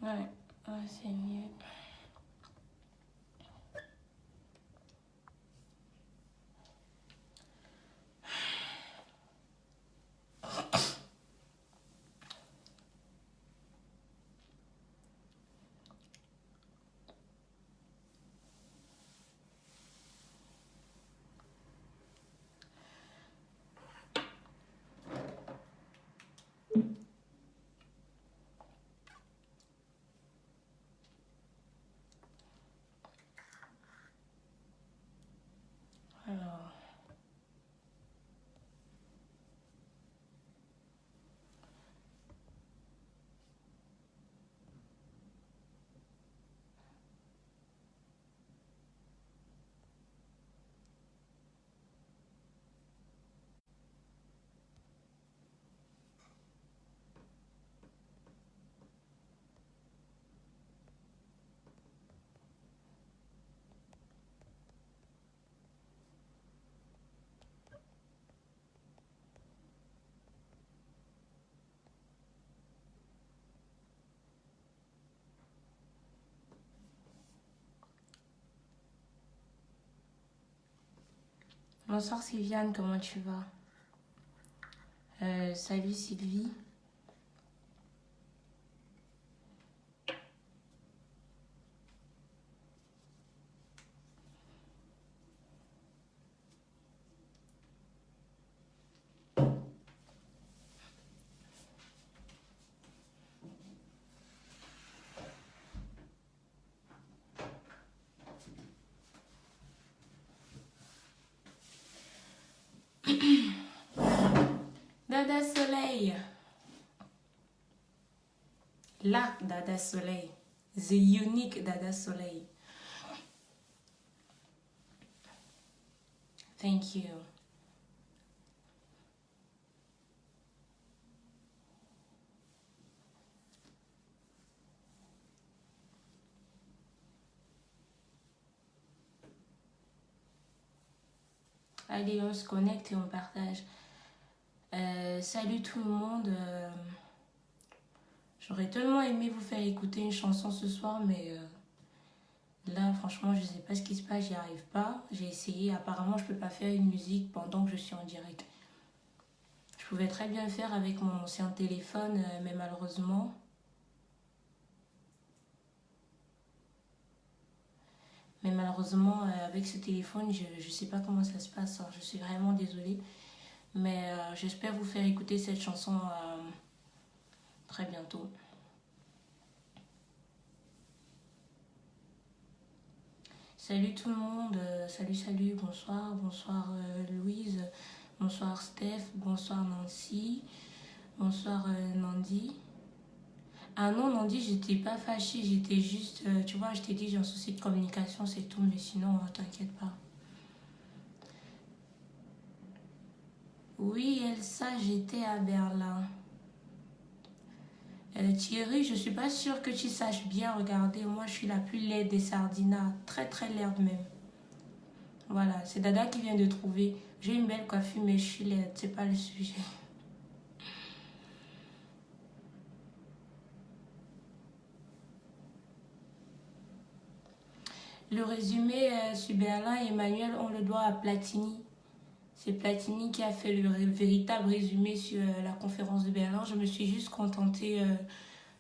Ouais, ouais, c'est mieux. Alors, bonsoir Sylviane, comment tu vas? Salut Sylvie. Dada Soleil. La Dada Soleil. The unique Dada Soleil. Thank you. Allez, on se connecte et on partage. Salut tout le monde. J'aurais tellement aimé vous faire écouter une chanson ce soir, mais là, franchement, je sais pas ce qui se passe, j'y arrive pas. J'ai essayé, apparemment, je peux pas faire une musique pendant que je suis en direct. Je pouvais très bien le faire avec mon ancien téléphone, mais malheureusement. Avec ce téléphone, je sais pas comment ça se passe. Hein. Je suis vraiment désolée. Mais j'espère vous faire écouter cette chanson très bientôt. Salut tout le monde, salut, bonsoir Louise, bonsoir Steph, bonsoir Nancy, bonsoir Nandi. Ah non Nandi, j'étais pas fâchée, j'étais juste, tu vois, je t'ai dit j'ai un souci de communication, c'est tout, mais sinon t'inquiète pas. Oui Elsa, j'étais à Berlin. Thierry, je suis pas sûre que tu saches bien regarder, moi je suis la plus laide des sardinas, très très laide même. Voilà, c'est Dada qui vient de trouver. J'ai une belle coiffure, mais je suis laide, c'est pas le sujet. Le résumé sur Berlin et Emmanuel, on le doit à Platini. C'est Platini qui a fait le véritable résumé sur la conférence de Berlin. Je me suis juste contentée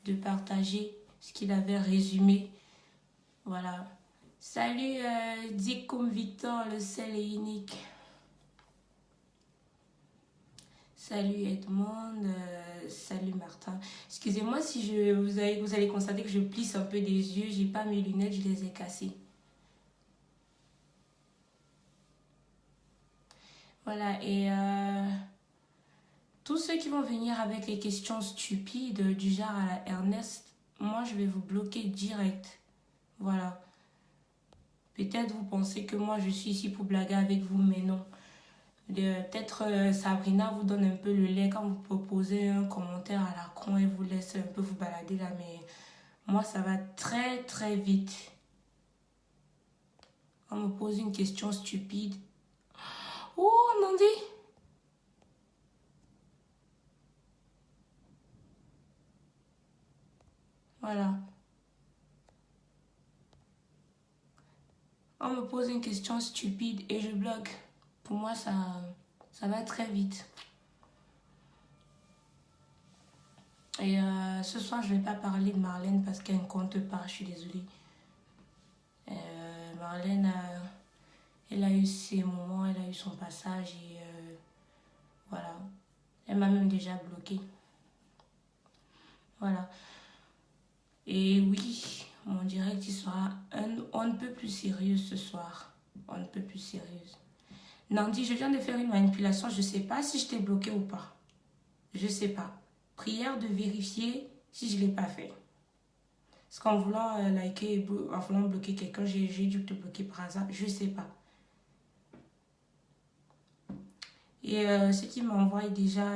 de partager ce qu'il avait résumé. Voilà. Salut, dit comme Victor, le seul et unique. Salut Edmond, salut Martin. Excusez-moi si vous allez constater que je plisse un peu des yeux. J'ai pas mes lunettes, je les ai cassées. Voilà, et tous ceux qui vont venir avec les questions stupides du genre à la Ernest, moi je vais vous bloquer direct. Voilà. Peut-être vous pensez que moi je suis ici pour blaguer avec vous, mais non. Peut-être Sabrina vous donne un peu le lait quand vous proposez un commentaire à la con et vous laisse un peu vous balader là, mais moi ça va très très vite. On me pose une question stupide. Oh, Nandi! Voilà. On me pose une question stupide et je bloque. Pour moi, ça va très vite. Et ce soir, je ne vais pas parler de Marlène parce qu'elle ne compte pas, je suis désolée. Marlène, elle a eu ses moments, elle a eu son passage et voilà. Elle m'a même déjà bloquée. Voilà. Et oui, mon direct, il sera on ne peut plus sérieux ce soir. On ne peut plus sérieuse. Nandi, je viens de faire une manipulation. Je ne sais pas si je t'ai bloqué ou pas. Je ne sais pas. Prière de vérifier si je ne l'ai pas fait. Parce qu'en voulant liker, en voulant bloquer quelqu'un, j'ai dû te bloquer par hasard. Je ne sais pas. Et ce qui m'envoie déjà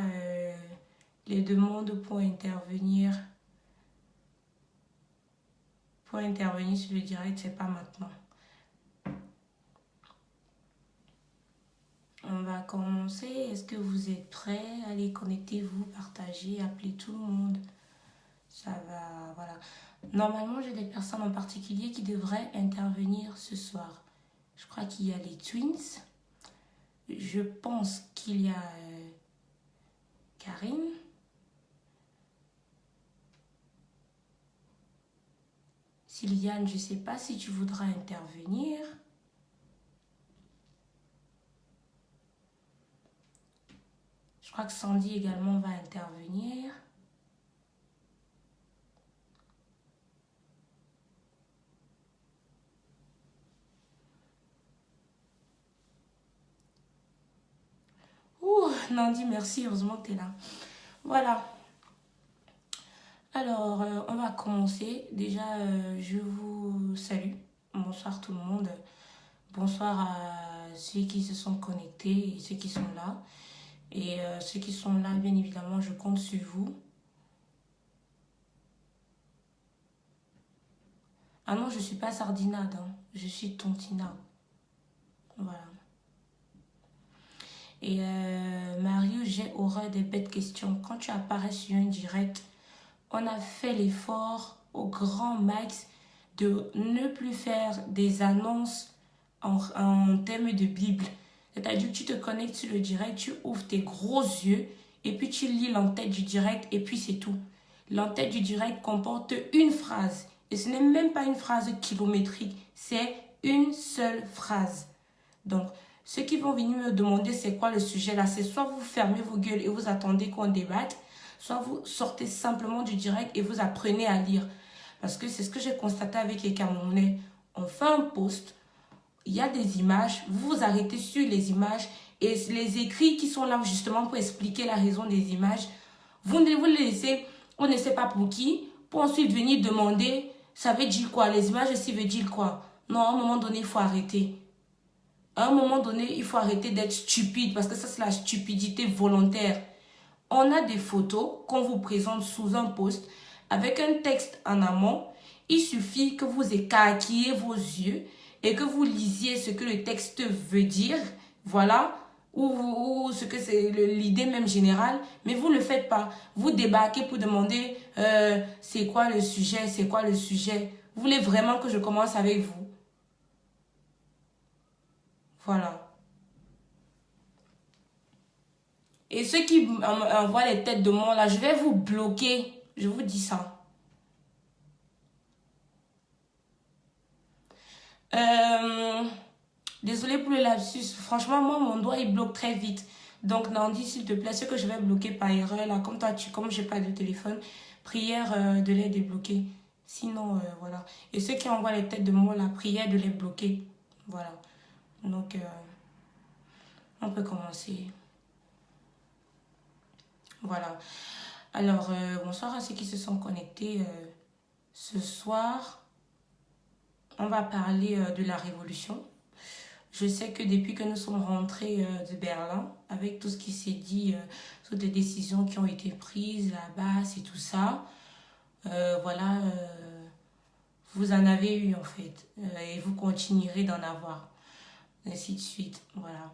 les demandes pour intervenir. Pour intervenir sur le direct, c'est pas maintenant. On va commencer. Est-ce que vous êtes prêts? Allez, connectez-vous, partagez, appelez tout le monde. Ça va, voilà. Normalement, j'ai des personnes en particulier qui devraient intervenir ce soir. Je crois qu'il y a les Twins. Je pense qu'il y a Karine. Sylviane, je ne sais pas si tu voudras intervenir. Je crois que Sandy également va intervenir. Ouh, Nandi, merci, heureusement que tu es là. Voilà. Alors, on va commencer. Déjà, je vous salue. Bonsoir tout le monde. Bonsoir à ceux qui se sont connectés et ceux qui sont là. Et ceux qui sont là, bien évidemment, je compte sur vous. Ah non, je ne suis pas sardinade, hein. Je suis tontina. Voilà. Et Mario, j'ai horreur des bêtes questions. Quand tu apparais sur un direct, on a fait l'effort au grand max de ne plus faire des annonces en termes de Bible. C'est-à-dire que tu te connectes sur le direct, tu ouvres tes gros yeux et puis tu lis l'entête du direct et puis c'est tout. L'entête du direct comporte une phrase. Et ce n'est même pas une phrase kilométrique, c'est une seule phrase. Donc, ceux qui vont venir me demander c'est quoi le sujet là, c'est soit vous fermez vos gueules et vous attendez qu'on débatte, soit vous sortez simplement du direct et vous apprenez à lire. Parce que c'est ce que j'ai constaté avec les Camerounais. On fait un post, il y a des images, vous vous arrêtez sur les images et les écrits qui sont là justement pour expliquer la raison des images, vous les laissez, on ne sait pas pour qui, pour ensuite venir demander, ça veut dire quoi, les images aussi veut dire quoi. Non, à un moment donné, il faut arrêter. À un moment donné, il faut arrêter d'être stupide parce que ça, c'est la stupidité volontaire. On a des photos qu'on vous présente sous un post avec un texte en amont. Il suffit que vous écarquilliez vos yeux et que vous lisiez ce que le texte veut dire, voilà, ou ce que c'est l'idée même générale, mais vous ne le faites pas. Vous débarquez pour demander c'est quoi le sujet, c'est quoi le sujet. Vous voulez vraiment que je commence avec vous? Voilà. Et ceux qui envoient les têtes de mort là, je vais vous bloquer. Je vous dis ça. Désolée pour le lapsus. Franchement, moi, mon doigt, il bloque très vite. Donc, Nandi, s'il te plaît, ce que je vais bloquer par erreur, là, comme toi, comme j'ai pas de téléphone, prière de les débloquer. Sinon, voilà. Et ceux qui envoient les têtes de mort, la prière de les bloquer. Voilà. Donc, on peut commencer. Voilà. Alors, bonsoir à ceux qui se sont connectés ce soir. On va parler de la révolution. Je sais que depuis que nous sommes rentrés de Berlin, avec tout ce qui s'est dit, toutes les décisions qui ont été prises là-bas, et tout ça, voilà, vous en avez eu en fait, et vous continuerez d'en avoir, ainsi de suite, voilà.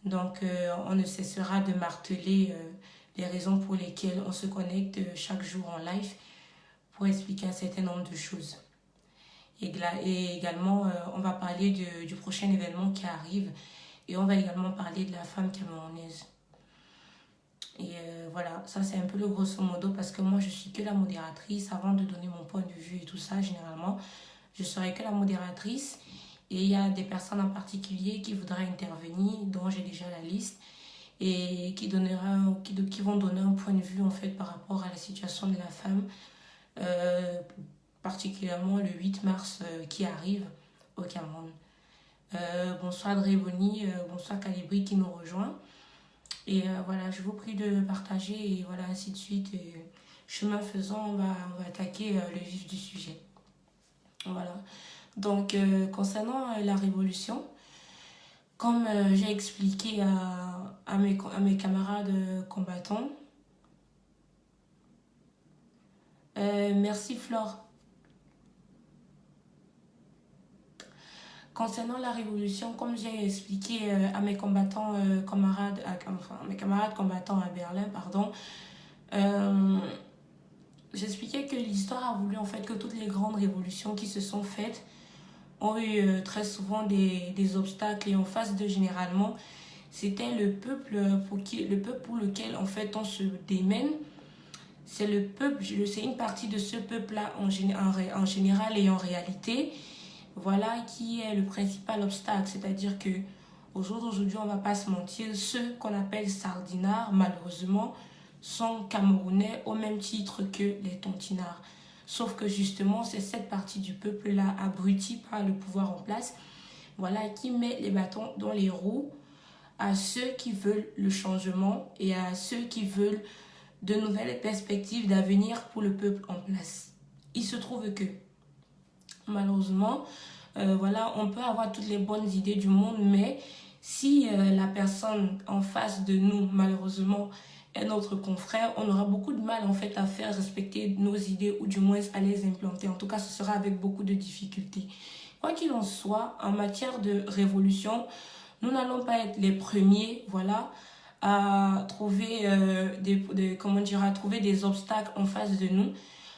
Donc, on ne cessera de marteler les raisons pour lesquelles on se connecte chaque jour en live pour expliquer un certain nombre de choses. Et également, on va parler du prochain événement qui arrive. Et on va également parler de la femme camerounaise. Et voilà, ça c'est un peu le grosso modo parce que moi je suis que la modératrice. Avant de donner mon point de vue et tout ça, généralement, je serai que la modératrice. Et il y a des personnes en particulier qui voudraient intervenir, dont j'ai déjà la liste, et qui vont donner un point de vue en fait par rapport à la situation de la femme, particulièrement le 8 mars qui arrive au Cameroun. Bonsoir Dréboni, bonsoir Calibri qui nous rejoint. Et voilà, je vous prie de partager et voilà, ainsi de suite. Et chemin faisant, on va attaquer le vif du sujet. Voilà. Donc, concernant la révolution, comme j'ai expliqué à mes camarades combattants, merci Flore. Concernant la révolution, comme j'ai expliqué à mes combattants mes camarades combattants à Berlin, pardon, j'expliquais que l'histoire a voulu en fait que toutes les grandes révolutions qui se sont faites ont eu très souvent des obstacles et en face de généralement c'était le peuple pour lequel en fait on se démène. C'est le peuple, c'est une partie de ce peuple-là en général et en réalité. Voilà qui est le principal obstacle, c'est-à-dire que au jour d'aujourd'hui, on ne va pas se mentir, ceux qu'on appelle sardinards, malheureusement, sont camerounais au même titre que les tontinards. Sauf que justement, c'est cette partie du peuple-là, abrutie par le pouvoir en place, voilà, qui met les bâtons dans les roues à ceux qui veulent le changement et à ceux qui veulent de nouvelles perspectives d'avenir pour le peuple en place. Il se trouve que malheureusement, voilà, on peut avoir toutes les bonnes idées du monde, mais si la personne en face de nous, malheureusement, est notre confrère, on aura beaucoup de mal en fait à faire respecter nos idées ou du moins à les implanter. En tout cas, ce sera avec beaucoup de difficultés. Quoi qu'il en soit, en matière de révolution, nous n'allons pas être les premiers, voilà, à trouver à trouver des obstacles en face de nous.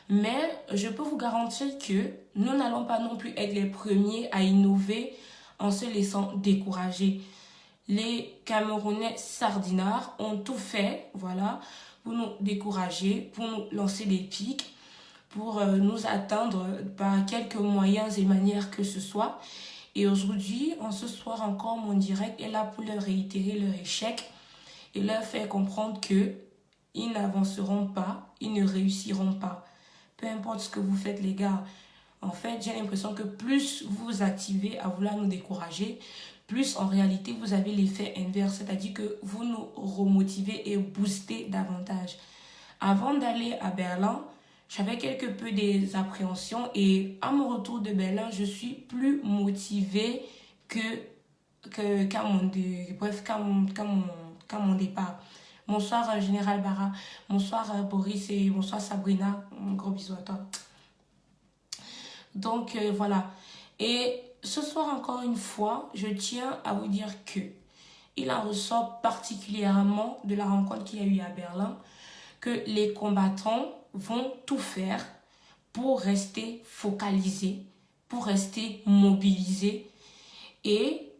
Mais je peux vous garantir que nous n'allons pas non plus être les premiers à innover en se laissant décourager. Les Camerounais sardinards ont tout fait, voilà, pour nous décourager, pour nous lancer des pics, pour nous atteindre par quelques moyens et manières que ce soit. Et aujourd'hui, en ce soir encore, mon direct est là pour leur réitérer leur échec et leur faire comprendre que ils n'avanceront pas, ils ne réussiront pas. Peu importe ce que vous faites, les gars. En fait, j'ai l'impression que plus vous vous activez à vouloir nous décourager, plus en réalité, vous avez l'effet inverse. C'est-à-dire que vous nous remotivez et boostez davantage. Avant d'aller à Berlin, j'avais quelque peu des appréhensions. Et à mon retour de Berlin, je suis plus motivée qu'à mon départ. Bonsoir Général Barra, bonsoir Boris et bonsoir Sabrina, un gros bisou à toi. Donc voilà, et ce soir encore une fois, je tiens à vous dire que il en ressort particulièrement de la rencontre qu'il y a eu à Berlin que les combattants vont tout faire pour rester focalisés, pour rester mobilisés et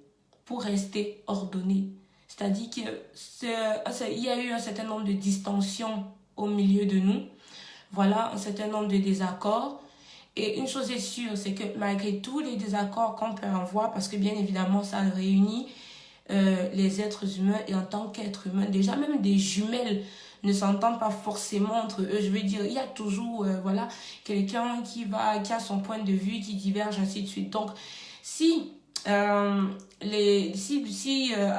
pour rester ordonnés. C'est-à-dire qu'il y a eu un certain nombre de distensions au milieu de nous. Voilà, un certain nombre de désaccords. Et une chose est sûre, c'est que malgré tous les désaccords qu'on peut avoir, parce que bien évidemment, ça réunit les êtres humains et en tant qu'être humain, déjà même des jumelles ne s'entendent pas forcément entre eux. Je veux dire, il y a toujours voilà, quelqu'un qui a son point de vue, qui diverge, ainsi de suite. Donc, si à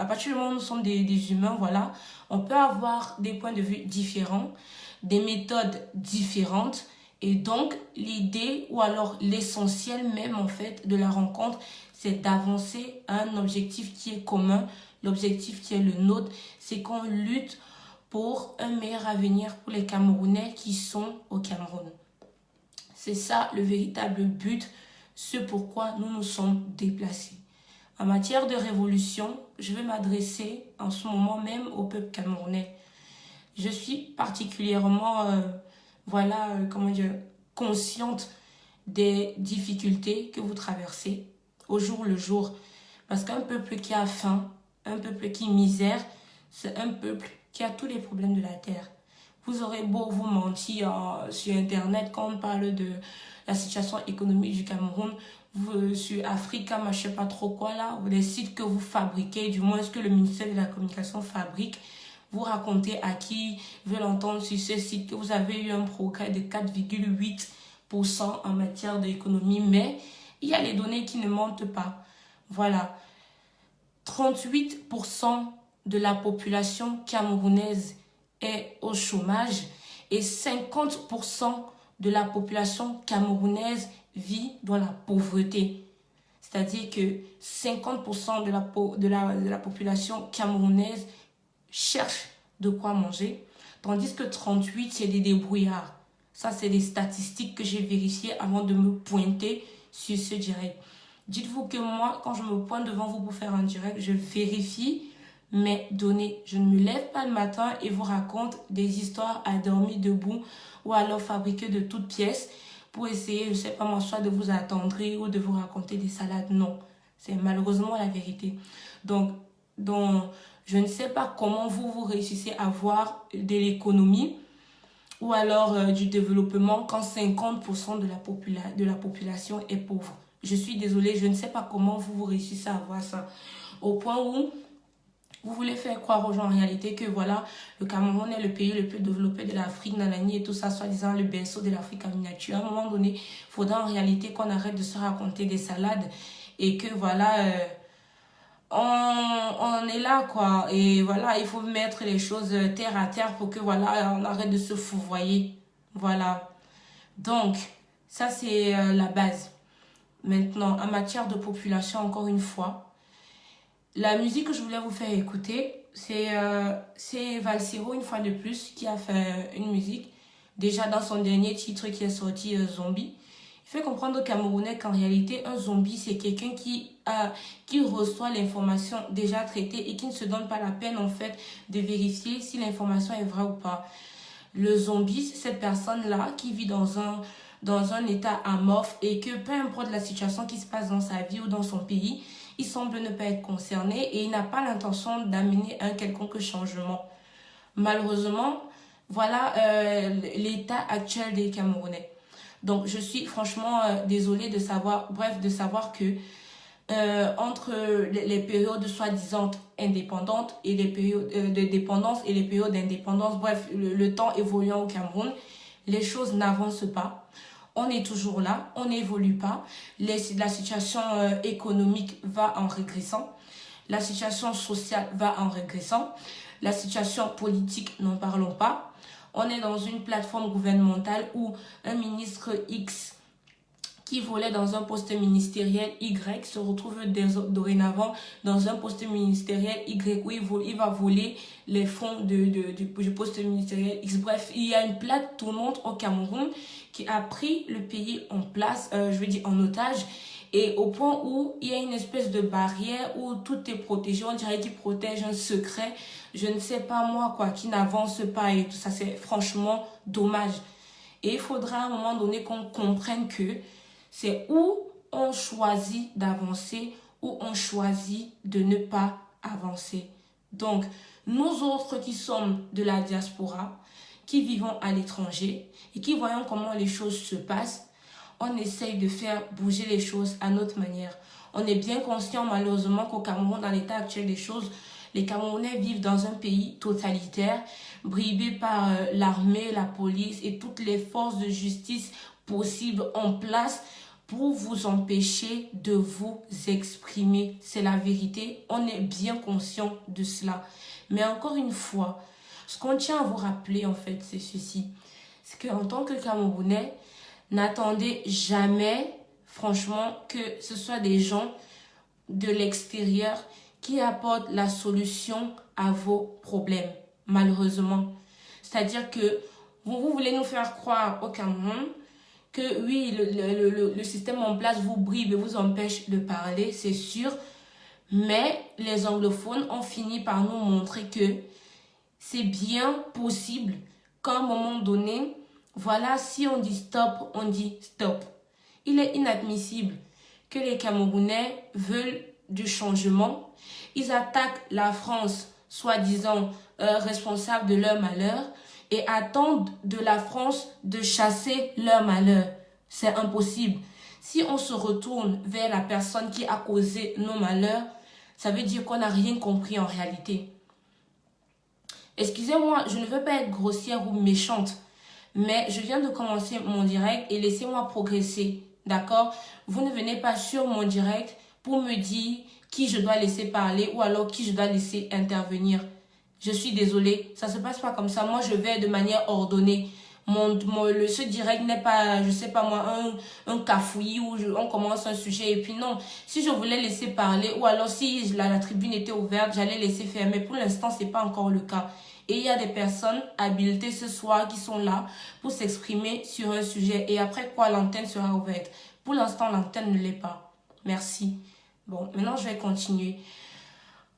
partir du moment où nous sommes des humains, voilà, on peut avoir des points de vue différents, des méthodes différentes, et donc l'idée ou alors l'essentiel même en fait de la rencontre, c'est d'avancer à un objectif qui est commun, l'objectif qui est le nôtre, c'est qu'on lutte pour un meilleur avenir pour les Camerounais qui sont au Cameroun. C'est ça le véritable but, ce pourquoi nous nous sommes déplacés. En matière de révolution, je vais m'adresser en ce moment même au peuple camerounais. Je suis particulièrement, consciente des difficultés que vous traversez au jour le jour. Parce qu'un peuple qui a faim, un peuple qui misère, c'est un peuple qui a tous les problèmes de la terre. Vous aurez beau vous mentir sur Internet quand on parle de la situation économique du Cameroun, sur Africa, je ne sais pas trop quoi là, les sites que vous fabriquez, du moins ce que le ministère de la Communication fabrique, vous racontez à qui veut l'entendre sur ce site que vous avez eu un progrès de 4,8% en matière d'économie, mais il y a les données qui ne mentent pas. Voilà. 38% de la population camerounaise est au chômage et 50% de la population camerounaise vit dans la pauvreté. C'est-à-dire que 50% de la population camerounaise cherche de quoi manger, tandis que 38%, c'est des débrouillards. Ça, c'est des statistiques que j'ai vérifiées avant de me pointer sur ce direct. Dites-vous que moi, quand je me pointe devant vous pour faire un direct, je vérifie mes données. Je ne me lève pas le matin et vous raconte des histoires à dormir debout ou alors fabriquées de toutes pièces pour essayer, je ne sais pas moi, soit de vous attendrir ou de vous raconter des salades. Non, c'est malheureusement la vérité. Donc, je ne sais pas comment vous réussissez à avoir de l'économie ou alors du développement quand 50% de la population est pauvre. Je suis désolée, je ne sais pas comment vous réussissez à avoir ça. Au point où vous voulez faire croire aux gens en réalité que voilà, le Cameroun est le pays le plus développé de l'Afrique, nanani et tout ça, soi-disant le berceau de l'Afrique en miniature. À un moment donné, il faudra en réalité qu'on arrête de se raconter des salades et que voilà, on est là quoi. Et voilà, il faut mettre les choses terre à terre pour que voilà, on arrête de se fourvoyer. Voilà. Donc, ça c'est la base. Maintenant, en matière de population, encore une fois, la musique que je voulais vous faire écouter, c'est Valsero, une fois de plus, qui a fait une musique. Déjà dans son dernier titre qui est sorti, Zombie. Il fait comprendre aux Camerounais qu'en réalité, un zombie, c'est quelqu'un qui reçoit l'information déjà traitée et qui ne se donne pas la peine, en fait, de vérifier si l'information est vraie ou pas. Le zombie, c'est cette personne-là qui vit dans un état amorphe et que peu importe la situation qui se passe dans sa vie ou dans son pays, il semble ne pas être concerné et il n'a pas l'intention d'amener un quelconque changement. Malheureusement, voilà l'état actuel des Camerounais. Donc, je suis franchement désolée de savoir que entre les périodes soi-disant indépendantes et les périodes de dépendance et les périodes d'indépendance, bref, le temps évoluant au Cameroun, les choses n'avancent pas. On est toujours là, on n'évolue pas. La situation économique va en régressant. La situation sociale va en régressant. La situation politique, n'en parlons pas. On est dans une plateforme gouvernementale où un ministre X qui volait dans un poste ministériel Y se retrouve dorénavant dans un poste ministériel Y où il va voler les fonds du poste ministériel X. Bref, il y a une plaque tournante au Cameroun qui a pris le pays en place, en otage, et au point où il y a une espèce de barrière où tout est protégé, on dirait qu'il protège un secret, je ne sais pas moi quoi, qui n'avance pas et tout ça, c'est franchement dommage. Et il faudra à un moment donné qu'on comprenne que c'est où on choisit d'avancer ou on choisit de ne pas avancer. Donc, nous autres qui sommes de la diaspora, qui vivons à l'étranger et qui voyons comment les choses se passent, on essaye de faire bouger les choses à notre manière. On est bien conscient malheureusement qu'au Cameroun, dans l'état actuel des choses, les Camerounais vivent dans un pays totalitaire, bribé par l'armée, la police et toutes les forces de justice possibles en place pour vous empêcher de vous exprimer. C'est la vérité, on est bien conscient de cela. Mais encore une fois, ce qu'on tient à vous rappeler en fait, c'est ceci. C'est qu'en tant que Camerounais, n'attendez jamais, franchement, que ce soit des gens de l'extérieur qui apportent la solution à vos problèmes, malheureusement. C'est-à-dire que vous voulez nous faire croire au Cameroun que oui, le système en place vous bribe et vous empêche de parler, c'est sûr. Mais les anglophones ont fini par nous montrer que c'est bien possible qu'à un moment donné, voilà, si on dit stop, on dit stop. Il est inadmissible que les Camerounais veulent du changement. Ils attaquent la France, soi-disant responsable de leur malheur, et attendent de la France de chasser leur malheur. C'est impossible. Si on se retourne vers la personne qui a causé nos malheurs, ça veut dire qu'on n'a rien compris en réalité. Excusez-moi, je ne veux pas être grossière ou méchante, mais je viens de commencer mon direct et laissez-moi progresser, d'accord? Vous ne venez pas sur mon direct pour me dire qui je dois laisser parler ou alors qui je dois laisser intervenir. Je suis désolée, ça se passe pas comme ça. Moi, je vais de manière ordonnée. Ce direct n'est pas, je sais pas moi, un cafouillis où on commence un sujet et puis non. Si je voulais laisser parler ou alors si la tribune était ouverte, j'allais laisser faire. Mais pour l'instant, c'est pas encore le cas. Et il y a des personnes habilitées ce soir qui sont là pour s'exprimer sur un sujet. Et après quoi, l'antenne sera ouverte. Pour l'instant, l'antenne ne l'est pas. Merci. Bon, maintenant, je vais continuer.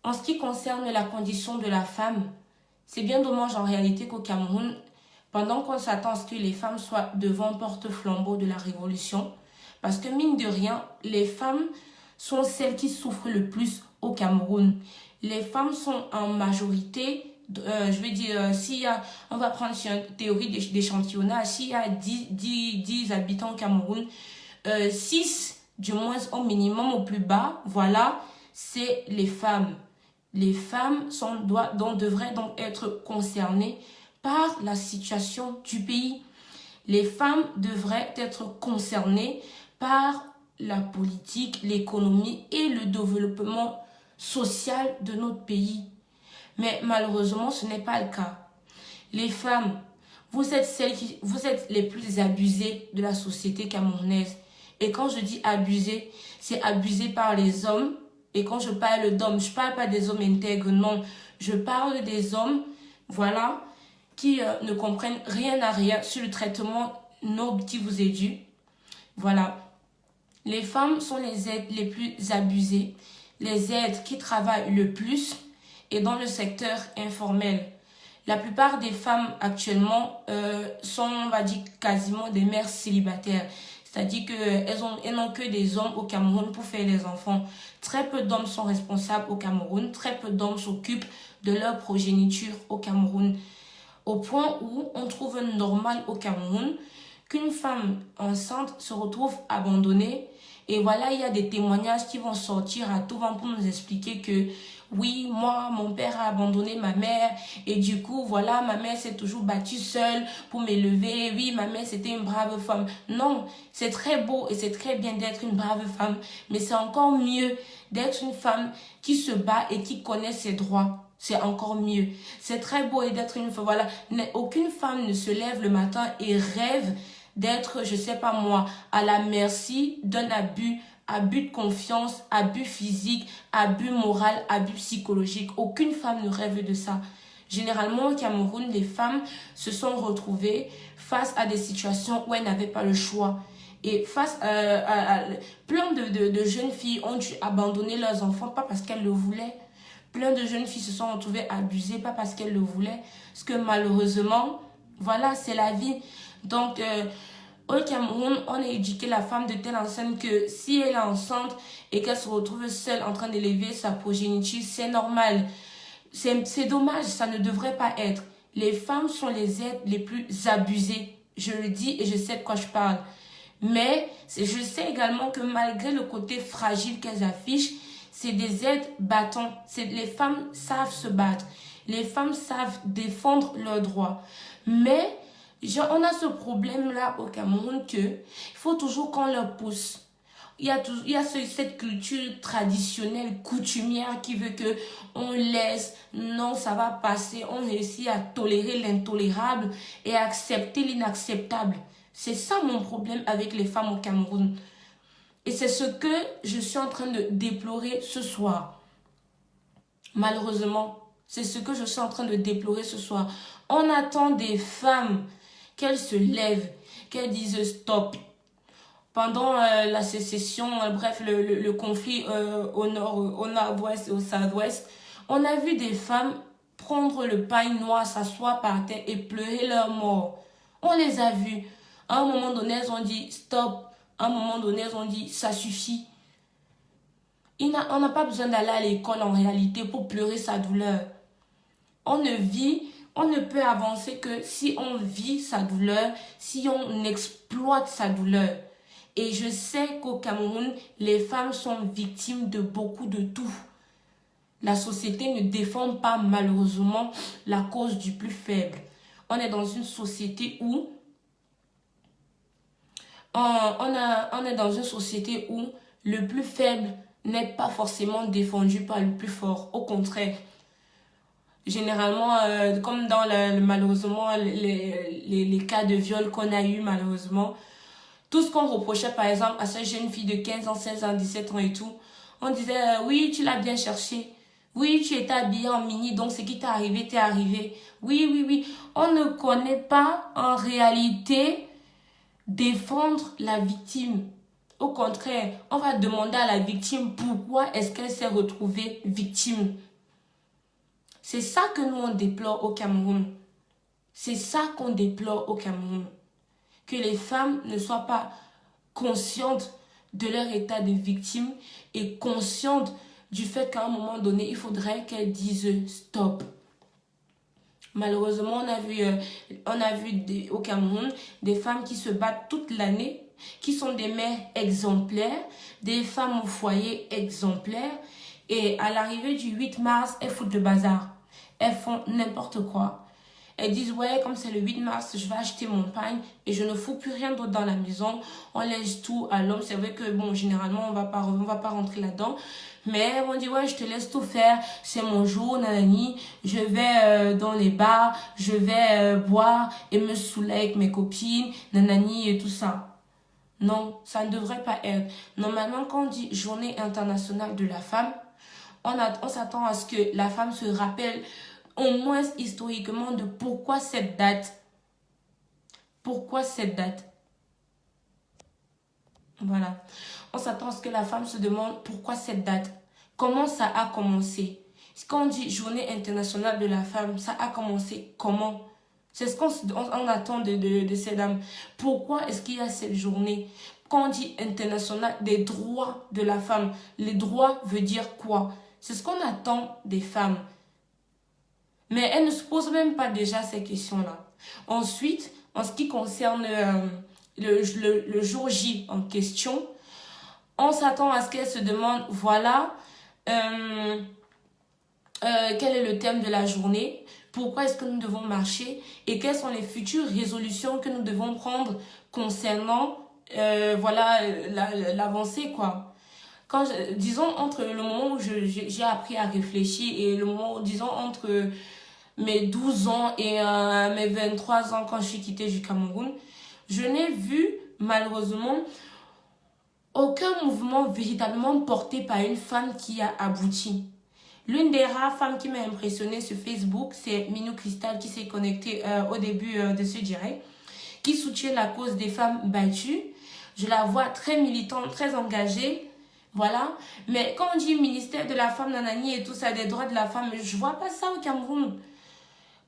En ce qui concerne la condition de la femme, c'est bien dommage en réalité qu'au Cameroun, pendant qu'on s'attend à ce que les femmes soient devant porte-flambeau de la révolution, parce que mine de rien, les femmes sont celles qui souffrent le plus au Cameroun. Les femmes sont en majorité, je veux dire, on va prendre sur une théorie d'échantillonnage, s'il y a 10 habitants au Cameroun, 6 du moins au minimum, au plus bas, voilà, c'est les femmes. Les femmes devraient donc être concernées par la situation du pays. Les femmes devraient être concernées par la politique, l'économie et le développement social de notre pays. Mais malheureusement, ce n'est pas le cas. Les femmes, vous êtes les plus abusées de la société camerounaise. Et quand je dis abusées, c'est abusé par les hommes. Et quand je parle d'hommes, je ne parle pas des hommes intègres, non. Je parle des hommes, voilà, qui ne comprennent rien à rien sur le traitement noble qui vous est dû. Voilà. Les femmes sont les êtres les plus abusés, les êtres qui travaillent le plus et dans le secteur informel. La plupart des femmes actuellement sont, on va dire, quasiment des mères célibataires. C'est-à-dire qu'elles n'ont que des hommes au Cameroun pour faire les enfants. Très peu d'hommes sont responsables au Cameroun. Très peu d'hommes s'occupent de leur progéniture au Cameroun. Au point où on trouve normal au Cameroun qu'une femme enceinte se retrouve abandonnée. Et voilà, il y a des témoignages qui vont sortir à tout vent pour nous expliquer que oui, moi, mon père a abandonné ma mère et du coup, voilà, ma mère s'est toujours battue seule pour m'élever. Oui, ma mère, c'était une brave femme. Non, c'est très beau et c'est très bien d'être une brave femme, mais c'est encore mieux d'être une femme qui se bat et qui connaît ses droits. C'est encore mieux. C'est très beau et d'être une femme. Voilà, aucune femme ne se lève le matin et rêve d'être, je sais pas moi, à la merci d'un abus de confiance, abus physique, abus moral, abus psychologique. Aucune femme ne rêve de ça. Généralement, au Cameroun, les femmes se sont retrouvées face à des situations où elles n'avaient pas le choix. Et face à plein de jeunes filles ont dû abandonner leurs enfants, pas parce qu'elles le voulaient. Plein de jeunes filles se sont retrouvées abusées, pas parce qu'elles le voulaient. Parce que malheureusement, voilà, c'est la vie. Donc, au Cameroun, on a éduqué la femme de telle enceinte que si elle est enceinte et qu'elle se retrouve seule en train d'élever sa progéniture, c'est normal. C'est dommage, ça ne devrait pas être. Les femmes sont les êtres les plus abusés. Je le dis et je sais de quoi je parle. Mais je sais également que malgré le côté fragile qu'elles affichent, c'est des êtres battants. Les femmes savent se battre. Les femmes savent défendre leurs droits. Mais on a ce problème-là au Cameroun que il faut toujours qu'on leur pousse. Il y a cette culture traditionnelle, coutumière qui veut que on laisse, non, ça va passer. On réussit à tolérer l'intolérable et à accepter l'inacceptable. C'est ça mon problème avec les femmes au Cameroun. Et c'est ce que je suis en train de déplorer ce soir. Malheureusement, c'est ce que je suis en train de déplorer ce soir. On attend des femmes qu'elles se lèvent, qu'elles disent stop. Pendant la sécession, bref, le conflit au nord-ouest et au sud-ouest, on a vu des femmes prendre le pain noir, s'asseoir par terre et pleurer leur mort. On les a vues. À un moment donné, elles ont dit stop, À un moment donné, elles ont dit, ça suffit. On n'a pas besoin d'aller à l'école en réalité pour pleurer sa douleur. On ne peut avancer que si on vit sa douleur, si on exploite sa douleur. Et je sais qu'au Cameroun, les femmes sont victimes de beaucoup de tout. La société ne défend pas malheureusement la cause du plus faible. On est dans une société où on est dans une société où le plus faible n'est pas forcément défendu par le plus fort. Au contraire, généralement, comme dans malheureusement les cas de viol qu'on a eu malheureusement, tout ce qu'on reprochait par exemple à cette jeune fille de 15 ans, 16 ans, 17 ans et tout, on disait oui, tu l'as bien cherché. Oui, tu étais habillée en mini, donc ce qui t'est arrivé, t'est arrivé. Oui, oui, oui. On ne connaît pas en réalité défendre la victime. Au contraire, on va demander à la victime pourquoi est-ce qu'elle s'est retrouvée victime. C'est ça que nous on déplore au Cameroun. C'est ça qu'on déplore au Cameroun. Que les femmes ne soient pas conscientes de leur état de victime et conscientes du fait qu'à un moment donné, il faudrait qu'elles disent stop. Malheureusement, on a vu au Cameroun des femmes qui se battent toute l'année, qui sont des mères exemplaires, des femmes au foyer exemplaires. Et à l'arrivée du 8 mars, elles foutent le bazar. Elles font n'importe quoi. Elles disent, ouais, comme c'est le 8 mars, je vais acheter mon pain et je ne fous plus rien d'autre dans la maison. On laisse tout à l'homme. C'est vrai que, bon, généralement, on va pas rentrer là-dedans. Mais on dit, ouais, je te laisse tout faire. C'est mon jour, nanani. Je vais dans les bars. Je vais boire et me saouler avec mes copines, nanani et tout ça. Non, ça ne devrait pas être. Normalement, quand on dit Journée internationale de la femme, on s'attend à ce que la femme se rappelle au moins historiquement de pourquoi cette date. Pourquoi cette date? Voilà. On s'attend à ce que la femme se demande pourquoi cette date. Comment ça a commencé? Quand on dit Journée internationale de la femme, ça a commencé comment? C'est ce qu'on attend de ces dames. Pourquoi est-ce qu'il y a cette journée? Quand on dit international des droits de la femme, les droits veut dire quoi? C'est ce qu'on attend des femmes. Mais elles ne se posent même pas déjà ces questions-là. Ensuite, en ce qui concerne le jour J en question, on s'attend à ce qu'elles se demandent, voilà, quel est le thème de la journée, pourquoi est-ce que nous devons marcher et quelles sont les futures résolutions que nous devons prendre concernant voilà, l'avancée, quoi. Disons, entre le moment où j'ai appris à réfléchir et le moment, disons, entre mes 12 ans et mes 23 ans quand je suis quittée du Cameroun, je n'ai vu, malheureusement, aucun mouvement véritablement porté par une femme qui a abouti. L'une des rares femmes qui m'a impressionnée sur Facebook, c'est Minou Cristal qui s'est connectée au début de ce direct, qui soutient la cause des femmes battues. Je la vois très militante, très engagée, voilà. Mais quand on dit ministère de la femme, nanani et tout ça, des droits de la femme, je vois pas ça au Cameroun.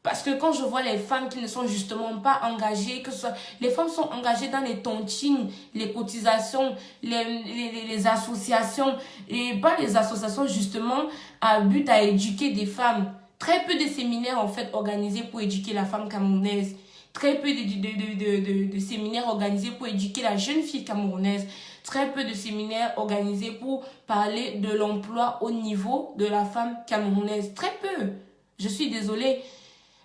Parce que quand je vois les femmes qui ne sont justement pas engagées, que ce soit, les femmes sont engagées dans les tontines, les cotisations, les associations, et pas les associations justement à but à éduquer des femmes. Très peu de séminaires en fait organisés pour éduquer la femme camerounaise. Très peu de séminaires organisés pour éduquer la jeune fille camerounaise. Très peu de séminaires organisés pour parler de l'emploi au niveau de la femme camerounaise. Très peu. Je suis désolée.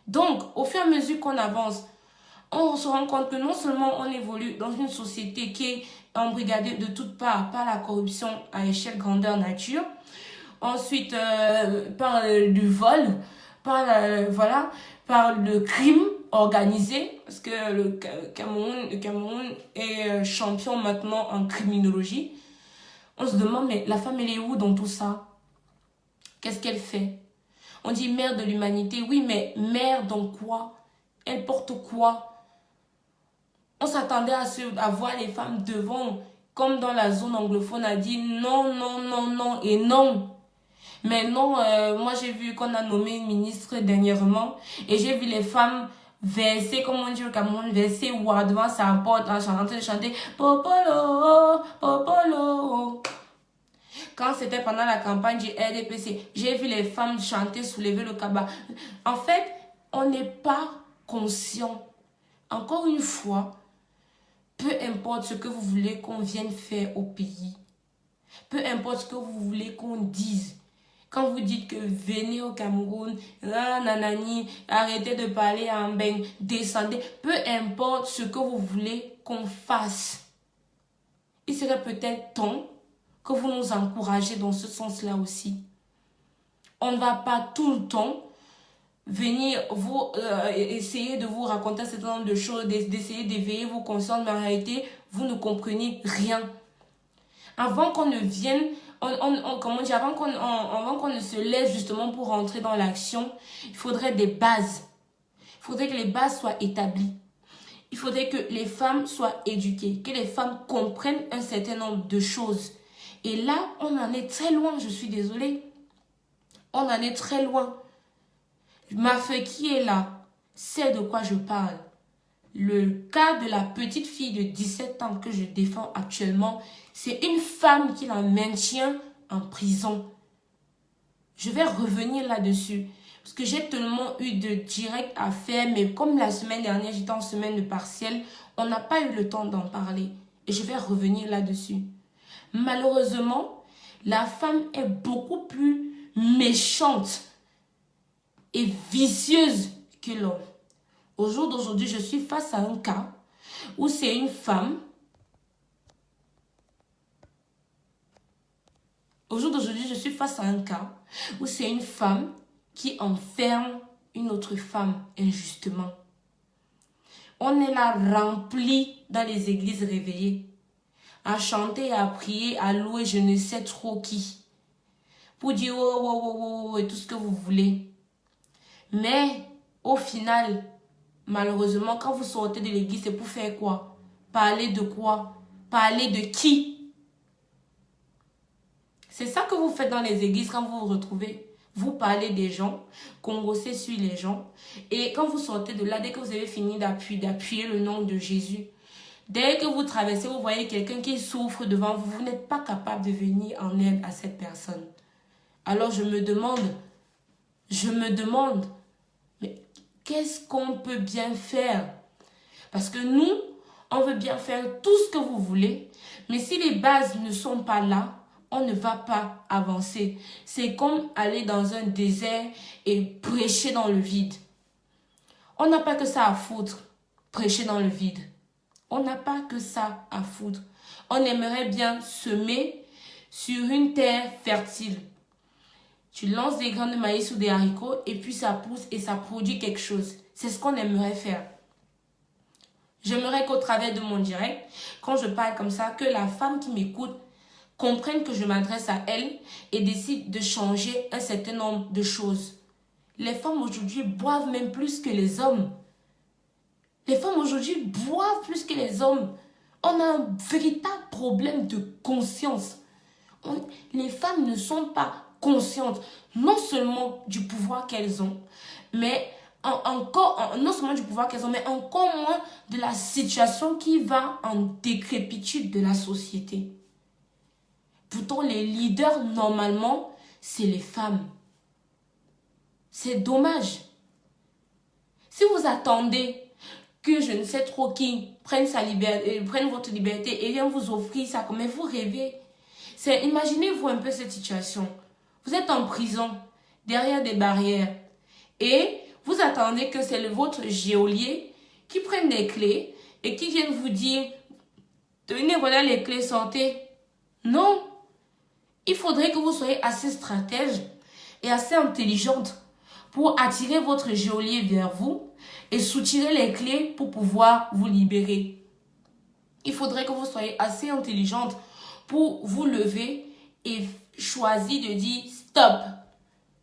Donc, au fur et à mesure qu'on avance, on se rend compte que non seulement on évolue dans une société qui est embrigadée de toutes parts par la corruption à échelle grandeur nature, ensuite par du vol, par le crime organisé, parce que le Cameroun est champion maintenant en criminologie. On se demande, mais la femme elle est où dans tout ça? Qu'est-ce qu'elle fait? On dit mère de l'humanité. Oui, mais mère dans quoi? Elle porte quoi? On s'attendait à voir les femmes devant, comme dans la zone anglophone, a dit non, non, non, non et non. Mais non, moi j'ai vu qu'on a nommé une ministre dernièrement et j'ai vu les femmes verser, comme on dit au Cameroun, verser ouah devant sa porte en train de chanter Popolo, Popolo. Quand c'était pendant la campagne du RDPC, j'ai vu les femmes chanter, soulever le cabas. En fait, on n'est pas conscient. Encore une fois, peu importe ce que vous voulez qu'on vienne faire au pays, peu importe ce que vous voulez qu'on dise, quand vous dites que venez au Cameroun, nanani, arrêtez de parler en beng, descendez, peu importe ce que vous voulez qu'on fasse, il serait peut-être temps que vous nous encouragez dans ce sens-là aussi. On ne va pas tout le temps venir vous essayer de vous raconter un certain nombre de choses, d'essayer d'éveiller vos consciences, mais en réalité, vous ne comprenez rien. Avant qu'on ne vienne, comment dire, avant qu'on ne se lève justement pour rentrer dans l'action, il faudrait des bases. Il faudrait que les bases soient établies. Il faudrait que les femmes soient éduquées, que les femmes comprennent un certain nombre de choses. Et là, on en est très loin, je suis désolée. On en est très loin. Ma fille qui est là sait de quoi je parle. Le cas de la petite fille de 17 ans que je défends actuellement, c'est une femme qui la maintient en prison. Je vais revenir là-dessus. Parce que j'ai tellement eu de direct à faire, mais comme la semaine dernière, j'étais en semaine de partiel, on n'a pas eu le temps d'en parler. Et je vais revenir là-dessus. Malheureusement, la femme est beaucoup plus méchante et vicieuse que l'homme. Au jour d'aujourd'hui, je suis face à un cas où c'est une femme. Au jour d'aujourd'hui, je suis face à un cas où c'est une femme qui enferme une autre femme injustement. On est là rempli dans les églises réveillées, à chanter, à prier, à louer je ne sais trop qui, pour dire oh, oh, oh, oh, oh, et tout ce que vous voulez. Mais au final, malheureusement, quand vous sortez de l'église, c'est pour faire quoi? Parler de quoi? Parler de qui? C'est ça que vous faites dans les églises quand vous vous retrouvez. Vous parlez des gens, congossez sur les gens. Et quand vous sortez de là, dès que vous avez fini d'appuyer le nom de Jésus, dès que vous traversez, vous voyez quelqu'un qui souffre devant vous, vous n'êtes pas capable de venir en aide à cette personne. Alors je me demande, mais qu'est-ce qu'on peut bien faire? Parce que nous, on veut bien faire tout ce que vous voulez, mais si les bases ne sont pas là, on ne va pas avancer. C'est comme aller dans un désert et prêcher dans le vide. On n'a pas que ça à foutre, prêcher dans le vide. On n'a pas que ça à foutre. On aimerait bien semer sur une terre fertile. Tu lances des grains de maïs ou des haricots et puis ça pousse et ça produit quelque chose. C'est ce qu'on aimerait faire. J'aimerais qu'au travers de mon direct, quand je parle comme ça, que la femme qui m'écoute comprenne que je m'adresse à elle et décide de changer un certain nombre de choses. Les femmes aujourd'hui boivent même plus que les hommes. Les femmes aujourd'hui boivent plus que les hommes. On a un véritable problème de conscience. Les femmes ne sont pas conscientes, non seulement du pouvoir qu'elles ont, mais non seulement du pouvoir qu'elles ont, mais encore moins de la situation qui va en décrépitude de la société. Pourtant, les leaders, normalement, c'est les femmes. C'est dommage. Si vous attendez que je ne sais trop qui prenne votre liberté et vienne vous offrir ça, mais vous rêvez. Imaginez-vous un peu cette situation. Vous êtes en prison, derrière des barrières, et vous attendez que c'est votre geôlier qui prenne des clés et qui vienne vous dire « Tenez, voilà les clés, sortez ». Non. Il faudrait que vous soyez assez stratège et assez intelligente pour attirer votre geôlier vers vous et soutirer les clés pour pouvoir vous libérer. Il faudrait que vous soyez assez intelligente pour vous lever et choisir de dire stop,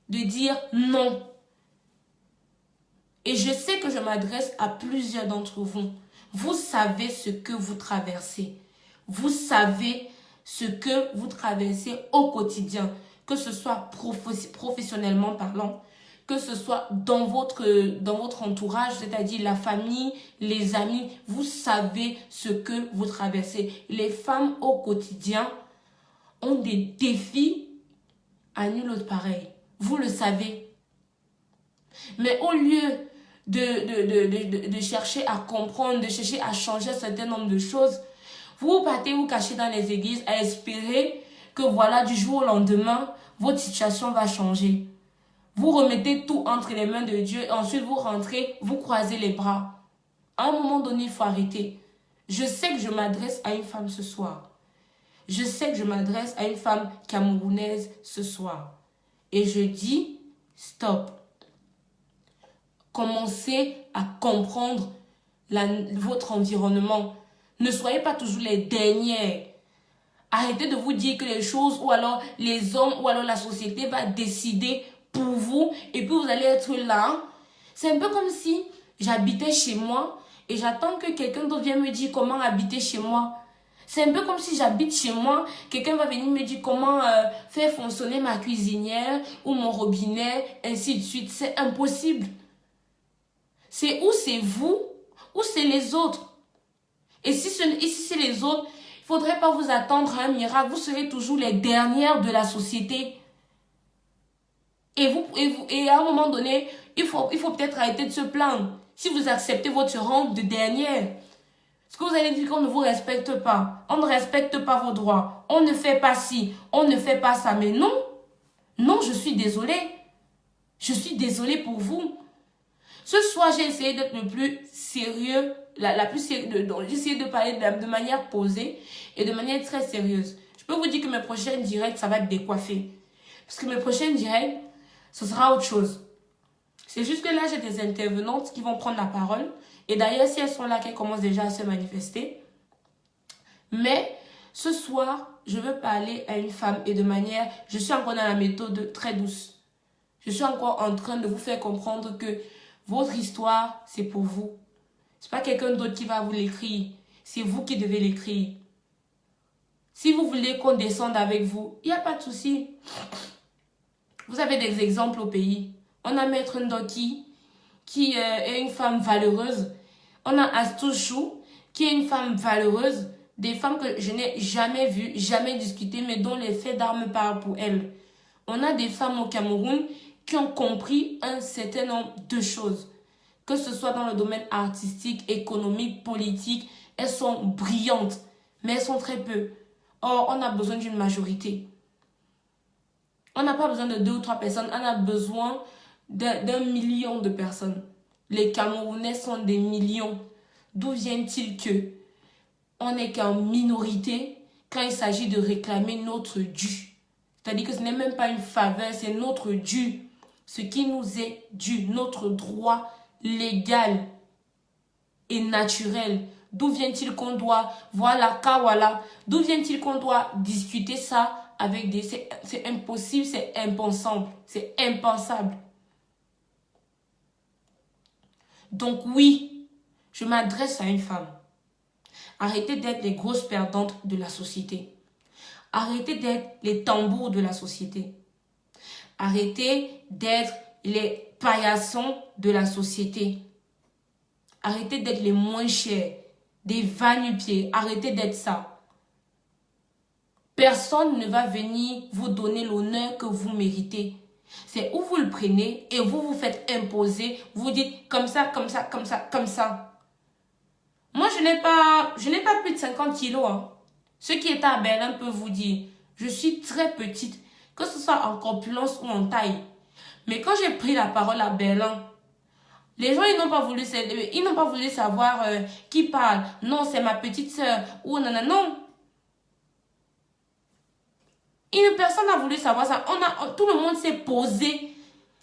de dire non. Et je sais que je m'adresse à plusieurs d'entre vous. Vous savez ce que vous traversez. Vous savez ce que vous traversez au quotidien, que ce soit professionnellement parlant, que ce soit dans votre entourage, c'est-à-dire la famille, les amis, vous savez ce que vous traversez. Les femmes au quotidien ont des défis à nul autre pareil. Vous le savez. Mais au lieu de chercher à comprendre, de chercher à changer un certain nombre de choses, vous partez vous cacher dans les églises à espérer que voilà, du jour au lendemain, votre situation va changer. Vous remettez tout entre les mains de Dieu et ensuite vous rentrez, vous croisez les bras. À un moment donné, il faut arrêter. Je sais que je m'adresse à une femme ce soir. Je sais que je m'adresse à une femme camerounaise ce soir. Et je dis, stop. Commencez à comprendre votre environnement. Ne soyez pas toujours les dernières. Arrêtez de vous dire que les choses ou alors les hommes ou alors la société va décider pour vous et puis vous allez être là. C'est un peu comme si j'habitais chez moi et j'attends que quelqu'un d'autre vienne me dire comment habiter chez moi. C'est un peu comme si j'habite chez moi, quelqu'un va venir me dire comment faire fonctionner ma cuisinière ou mon robinet, ainsi de suite. C'est impossible. C'est ou c'est vous ou c'est les autres. Et si c'est les autres, il ne faudrait pas vous attendre à un miracle. Vous serez toujours les dernières de la société. Et à un moment donné, il faut peut-être arrêter de se plaindre. Si vous acceptez votre rang de dernière, est-ce que vous allez dire qu'on ne vous respecte pas? On ne respecte pas vos droits. On ne fait pas ci, on ne fait pas ça. Mais non, non, je suis désolée. Je suis désolée pour vous. Ce soir, j'ai essayé d'être le plus sérieux, j'ai essayé de parler de manière posée et de manière très sérieuse. Je peux vous dire que mes prochaines directs, ça va être décoiffé. Parce que mes prochaines directs, ce sera autre chose. C'est juste que là, j'ai des intervenantes qui vont prendre la parole. Et d'ailleurs, si elles sont là, qu'elles commencent déjà à se manifester. Mais ce soir, je veux parler à une femme et de manière... Je suis encore dans la méthode très douce. Je suis encore en train de vous faire comprendre que votre histoire, c'est pour vous. Ce n'est pas quelqu'un d'autre qui va vous l'écrire. C'est vous qui devez l'écrire. Si vous voulez qu'on descende avec vous, il n'y a pas de souci. Vous avez des exemples au pays. On a Maître Ndoki, qui est une femme valeureuse. On a Astouchou, qui est une femme valeureuse. Des femmes que je n'ai jamais vues, jamais discutées, mais dont les faits d'armes parlent pour elles. On a des femmes au Cameroun qui ont compris un certain nombre de choses. Que ce soit dans le domaine artistique, économique, politique, elles sont brillantes, mais elles sont très peu. Or, on a besoin d'une majorité. On n'a pas besoin de 2 ou 3 personnes, on a besoin d'un million de personnes. Les Camerounais sont des millions. D'où vient-il que on n'est qu'en minorité quand il s'agit de réclamer notre dû? C'est-à-dire que ce n'est même pas une faveur, c'est notre dû. Ce qui nous est dû, notre droit légal et naturel. D'où vient-il qu'on doit, voilà, kawala, d'où vient-il qu'on doit discuter ça avec des... C'est impossible, c'est impensable. C'est impensable. Donc oui, je m'adresse à une femme. Arrêtez d'être les grosses perdantes de la société. Arrêtez d'être les tambours de la société. Arrêtez d'être les paillassons de la société. Arrêtez d'être les moins chers, des va-nu-pieds. Arrêtez d'être ça. Personne ne va venir vous donner l'honneur que vous méritez. C'est où vous le prenez et vous vous faites imposer. Vous dites comme ça, comme ça, comme ça, comme ça. Moi, je n'ai pas plus de 50 kilos. Hein. Ceux qui étaient à Berlin peuvent vous dire, je suis très petite, que ce soit en corpulence ou en taille. Mais quand j'ai pris la parole à Berlin, les gens, ils n'ont pas voulu savoir qui parle. Non, c'est ma petite sœur. Ou non, non, non. Personne n'a voulu savoir ça. Tout le monde s'est posé.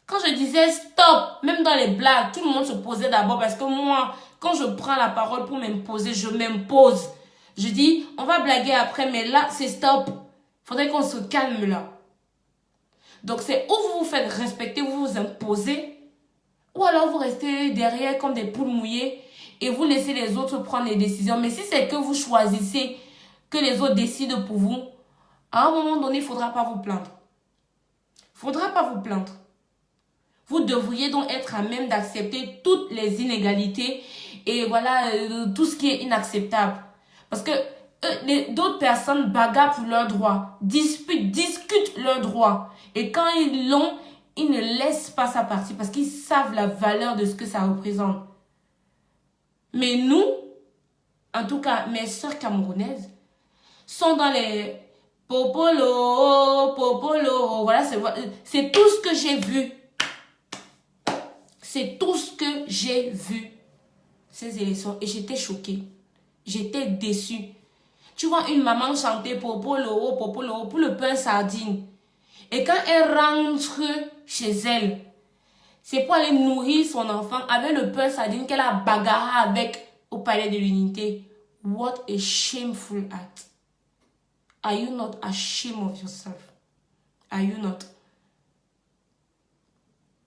Quand je disais stop, même dans les blagues, tout le monde se posait d'abord parce que moi, quand je prends la parole pour m'imposer, je m'impose. Je dis, on va blaguer après, mais là, c'est stop. Il faudrait qu'on se calme là. Donc, c'est où vous vous faites respecter, vous vous imposez, ou alors vous restez derrière comme des poules mouillées et vous laissez les autres prendre les décisions. Mais si c'est que vous choisissez que les autres décident pour vous, à un moment donné, il ne faudra pas vous plaindre. Il ne faudra pas vous plaindre. Vous devriez donc être à même d'accepter toutes les inégalités et voilà, tout ce qui est inacceptable. Parce que d'autres personnes bagarrent pour leurs droits, discutent leurs droits. Et quand ils l'ont, ils ne laissent pas ça partir parce qu'ils savent la valeur de ce que ça représente. Mais nous, en tout cas mes sœurs camerounaises, sont dans les popolo, popolo. Voilà, c'est tout ce que j'ai vu. C'est tout ce que j'ai vu ces élections et j'étais choquée. J'étais déçue. Tu vois une maman chanter popolo, popolo pour le pain sardine. Et quand elle rentre chez elle, c'est pour aller nourrir son enfant avec le pain sardine qu'elle a bagarré avec au palais de l'unité. What a shameful act. Are you not ashamed of yourself? Are you not?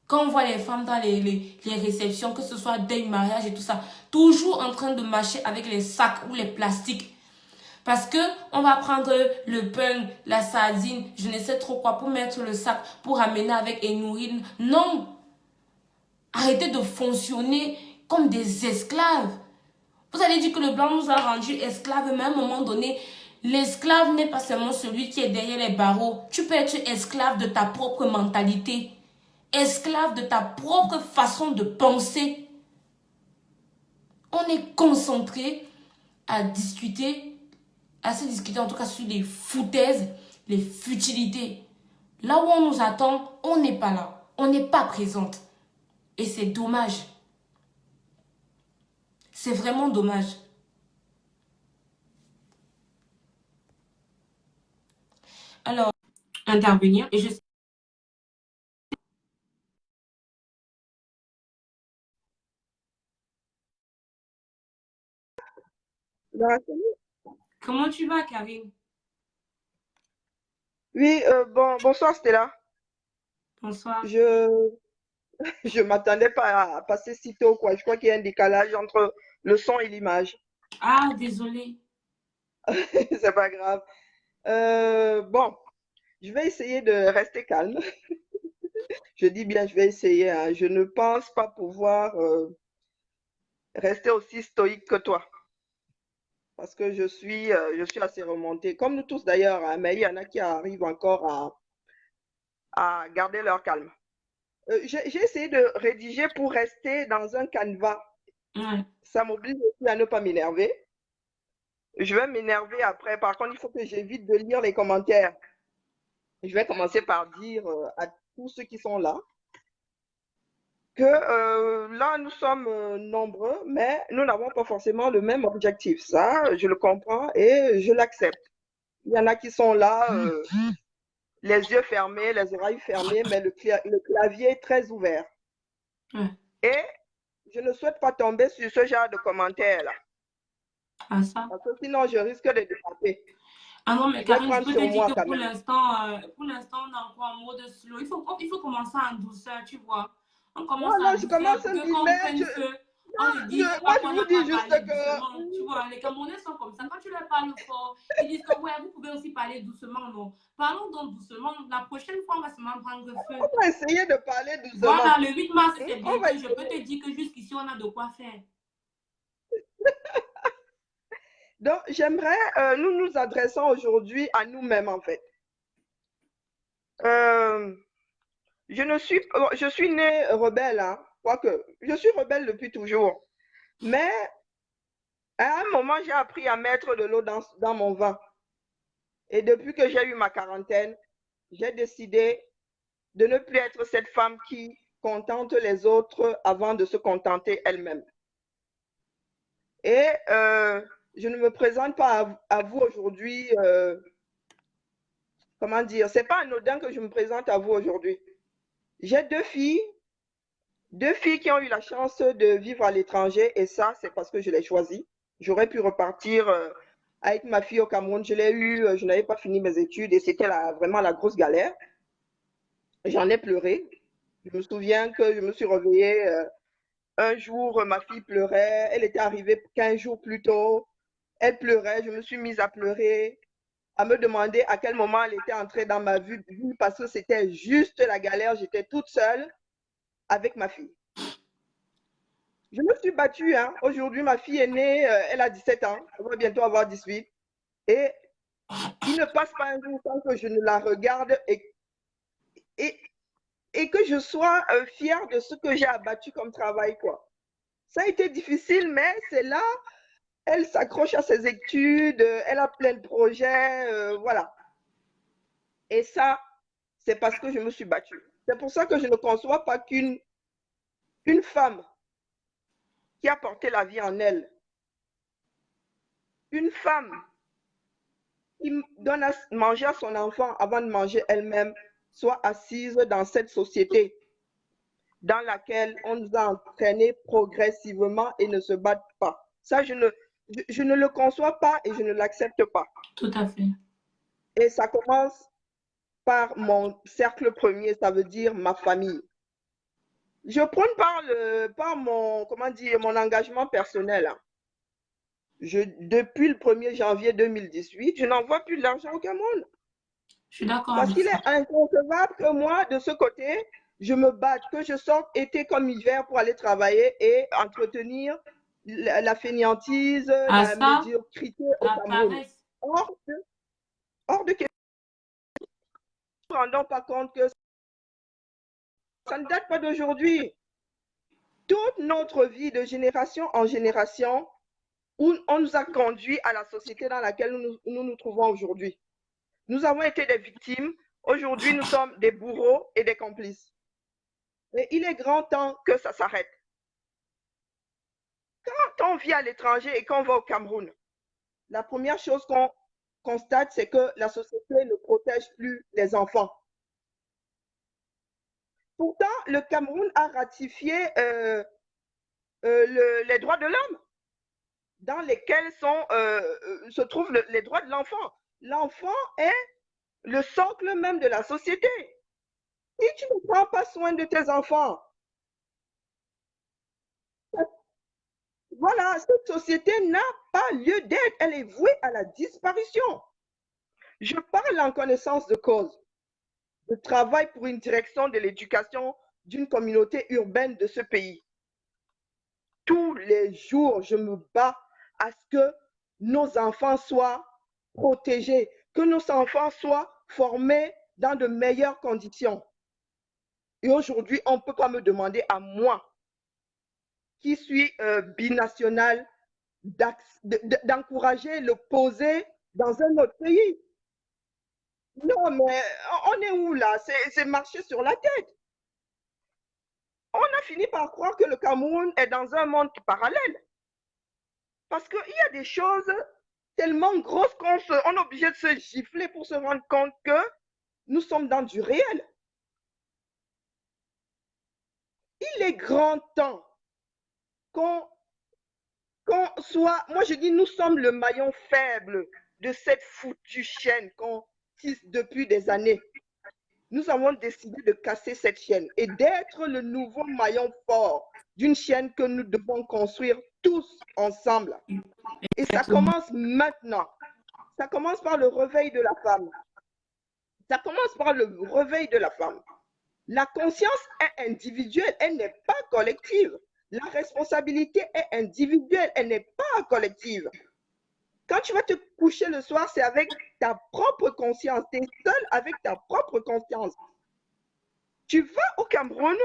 Quand on voit les femmes dans les réceptions, que ce soit deuil, mariage et tout ça, toujours en train de marcher avec les sacs ou les plastiques. Parce que on va prendre le pain, la sardine, je ne sais trop quoi, pour mettre le sac, pour amener avec et nourrir. Non! Arrêtez de fonctionner comme des esclaves. Vous allez dire que le blanc nous a rendus esclaves, mais à un moment donné, l'esclave n'est pas seulement celui qui est derrière les barreaux. Tu peux être esclave de ta propre mentalité, esclave de ta propre façon de penser. On est concentré à discuter, à se discuter en tout cas sur les foutaises, les futilités. Là où on nous attend, on n'est pas là. On n'est pas présente. Et c'est dommage. C'est vraiment dommage. Alors, intervenir et je sais. Comment tu vas, Karine? Oui, bonsoir Stella. Bonsoir. Je je m'attendais pas à passer si tôt, quoi. Je crois qu'il y a un décalage entre le son et l'image. Ah, désolée. C'est pas grave. Bon, je vais essayer de rester calme. Je dis bien, je vais essayer, hein. Je ne pense pas pouvoir rester aussi stoïque que toi, parce que je suis assez remontée, comme nous tous d'ailleurs, hein, mais il y en a qui arrivent encore à garder leur calme. J'ai essayé de rédiger pour rester dans un canevas. Ouais. Ça m'oblige aussi à ne pas m'énerver. Je vais m'énerver après. Par contre, il faut que j'évite de lire les commentaires. Je vais commencer par dire à tous ceux qui sont là que là, nous sommes nombreux, mais nous n'avons pas forcément le même objectif. Ça, je le comprends et je l'accepte. Il y en a qui sont là, les yeux fermés, les oreilles fermées, mais le clavier est très ouvert. Ouais. Et je ne souhaite pas tomber sur ce genre de commentaires-là, Ah, ça. parce que sinon, je risque de déraper. Ah non, mais Je vais Karine, je prendre peux te sur dire moi que quand même. pour l'instant, on est encore en mode slow. Il faut commencer en douceur, tu vois. On commence Non, en non, je douceur commence pour à me que dire, quand on mais prenne feu, on ne dise moi, pas je qu'on vous n'a pas dis juste parlé que doucement. Tu vois, les Camerounais sont comme ça. Quand tu leur parles fort, ils disent que ouais, vous pouvez aussi parler doucement. Non, parlons donc doucement. La prochaine fois, on va seulement prendre feu. on va essayer de parler doucement. Voilà, le 8 mars, c'est On va bientôt. Je peux essayer. te dire que jusqu'ici, on a de quoi faire. Donc, j'aimerais, nous nous adressons aujourd'hui à nous-mêmes, en fait. Euh, je suis née rebelle, hein, quoique, je suis rebelle depuis toujours. Mais à un moment, j'ai appris à mettre de l'eau dans mon vin. Et depuis que j'ai eu ma quarantaine, j'ai décidé de ne plus être cette femme qui contente les autres avant de se contenter elle-même. Et je ne me présente pas à vous aujourd'hui, comment dire, c'est pas anodin que je me présente à vous aujourd'hui. J'ai deux filles qui ont eu la chance de vivre à l'étranger et ça, c'est parce que je l'ai choisi. J'aurais pu repartir avec ma fille au Cameroun. Je l'ai eu, je n'avais pas fini mes études et c'était vraiment la grosse galère. J'en ai pleuré. Je me souviens que je me suis réveillée un jour, ma fille pleurait. Elle était arrivée 15 jours plus tôt. Elle pleurait. Je me suis mise à pleurer, à me demander à quel moment elle était entrée dans ma vie parce que c'était juste la galère. J'étais toute seule. avec ma fille. Je me suis battue, hein. Aujourd'hui, ma fille est née, elle a 17 ans, elle va bientôt avoir 18. Et il ne passe pas un jour sans que je ne la regarde et, et que je sois fière de ce que j'ai abattu comme travail, quoi. Ça a été difficile, mais c'est là, elle s'accroche à ses études, elle a plein de projets, voilà. Et ça, c'est parce que je me suis battue. C'est pour ça que je ne conçois pas qu'une femme qui a porté la vie en elle, une femme qui donne à manger à son enfant avant de manger elle-même, soit assise dans cette société dans laquelle on nous a entraînés progressivement et ne se battent pas. Ça, je ne le conçois pas et je ne l'accepte pas. Tout à fait. Et ça commence par mon cercle premier, ça veut dire ma famille. Je prône par mon, comment dire, mon engagement personnel. Depuis le 1er janvier 2018, je n'envoie plus de l'argent au Cameroun. Je suis d'accord Parce avec qu'il ça. est inconcevable que moi, de ce côté, je me batte, que je sorte été comme hiver pour aller travailler et entretenir la fainéantise, À la ça, médiocrité au la Cameroun. paresse. Hors de question, nous ne nous rendons pas compte que ça ne date pas d'aujourd'hui. Toute notre vie, de génération en génération, où on nous a conduit à la société dans laquelle nous trouvons aujourd'hui. Nous avons été des victimes. Aujourd'hui, nous sommes des bourreaux et des complices. Mais il est grand temps que ça s'arrête. Quand on vit à l'étranger et qu'on va au Cameroun, la première chose qu'on constate, c'est que la société ne protège plus les enfants. Pourtant, le Cameroun a ratifié les droits de l'homme, dans lesquels se trouvent les droits de l'enfant. L'enfant est le socle même de la société. Si tu ne prends pas soin de tes enfants, voilà, cette société n'a pas lieu d'être, elle est vouée à la disparition. Je parle en connaissance de cause. Je travaille pour une direction de l'éducation d'une communauté urbaine de ce pays. Tous les jours, je me bats à ce que nos enfants soient protégés, que nos enfants soient formés dans de meilleures conditions. Et aujourd'hui, on ne peut pas me demander à moi, qui suis binational, d'encourager le poser dans un autre pays. Non, mais on est où là? C'est marcher sur la tête. On a fini par croire que le Cameroun est dans un monde parallèle. Parce qu'il y a des choses tellement grosses qu'on est obligé de se gifler pour se rendre compte que nous sommes dans du réel. Il est grand temps qu'on soit, moi je dis, nous sommes le maillon faible de cette foutue chaîne qu'on tisse depuis des années. Nous avons décidé de casser cette chaîne et d'être le nouveau maillon fort d'une chaîne que nous devons construire tous ensemble. Et ça commence maintenant. Ça commence par le réveil de la femme. Ça commence par le réveil de la femme. La conscience est individuelle, elle n'est pas collective. La responsabilité est individuelle, elle n'est pas collective. Quand tu vas te coucher le soir, c'est avec ta propre conscience. Tu es seul avec ta propre conscience. Tu vas au Cameroun,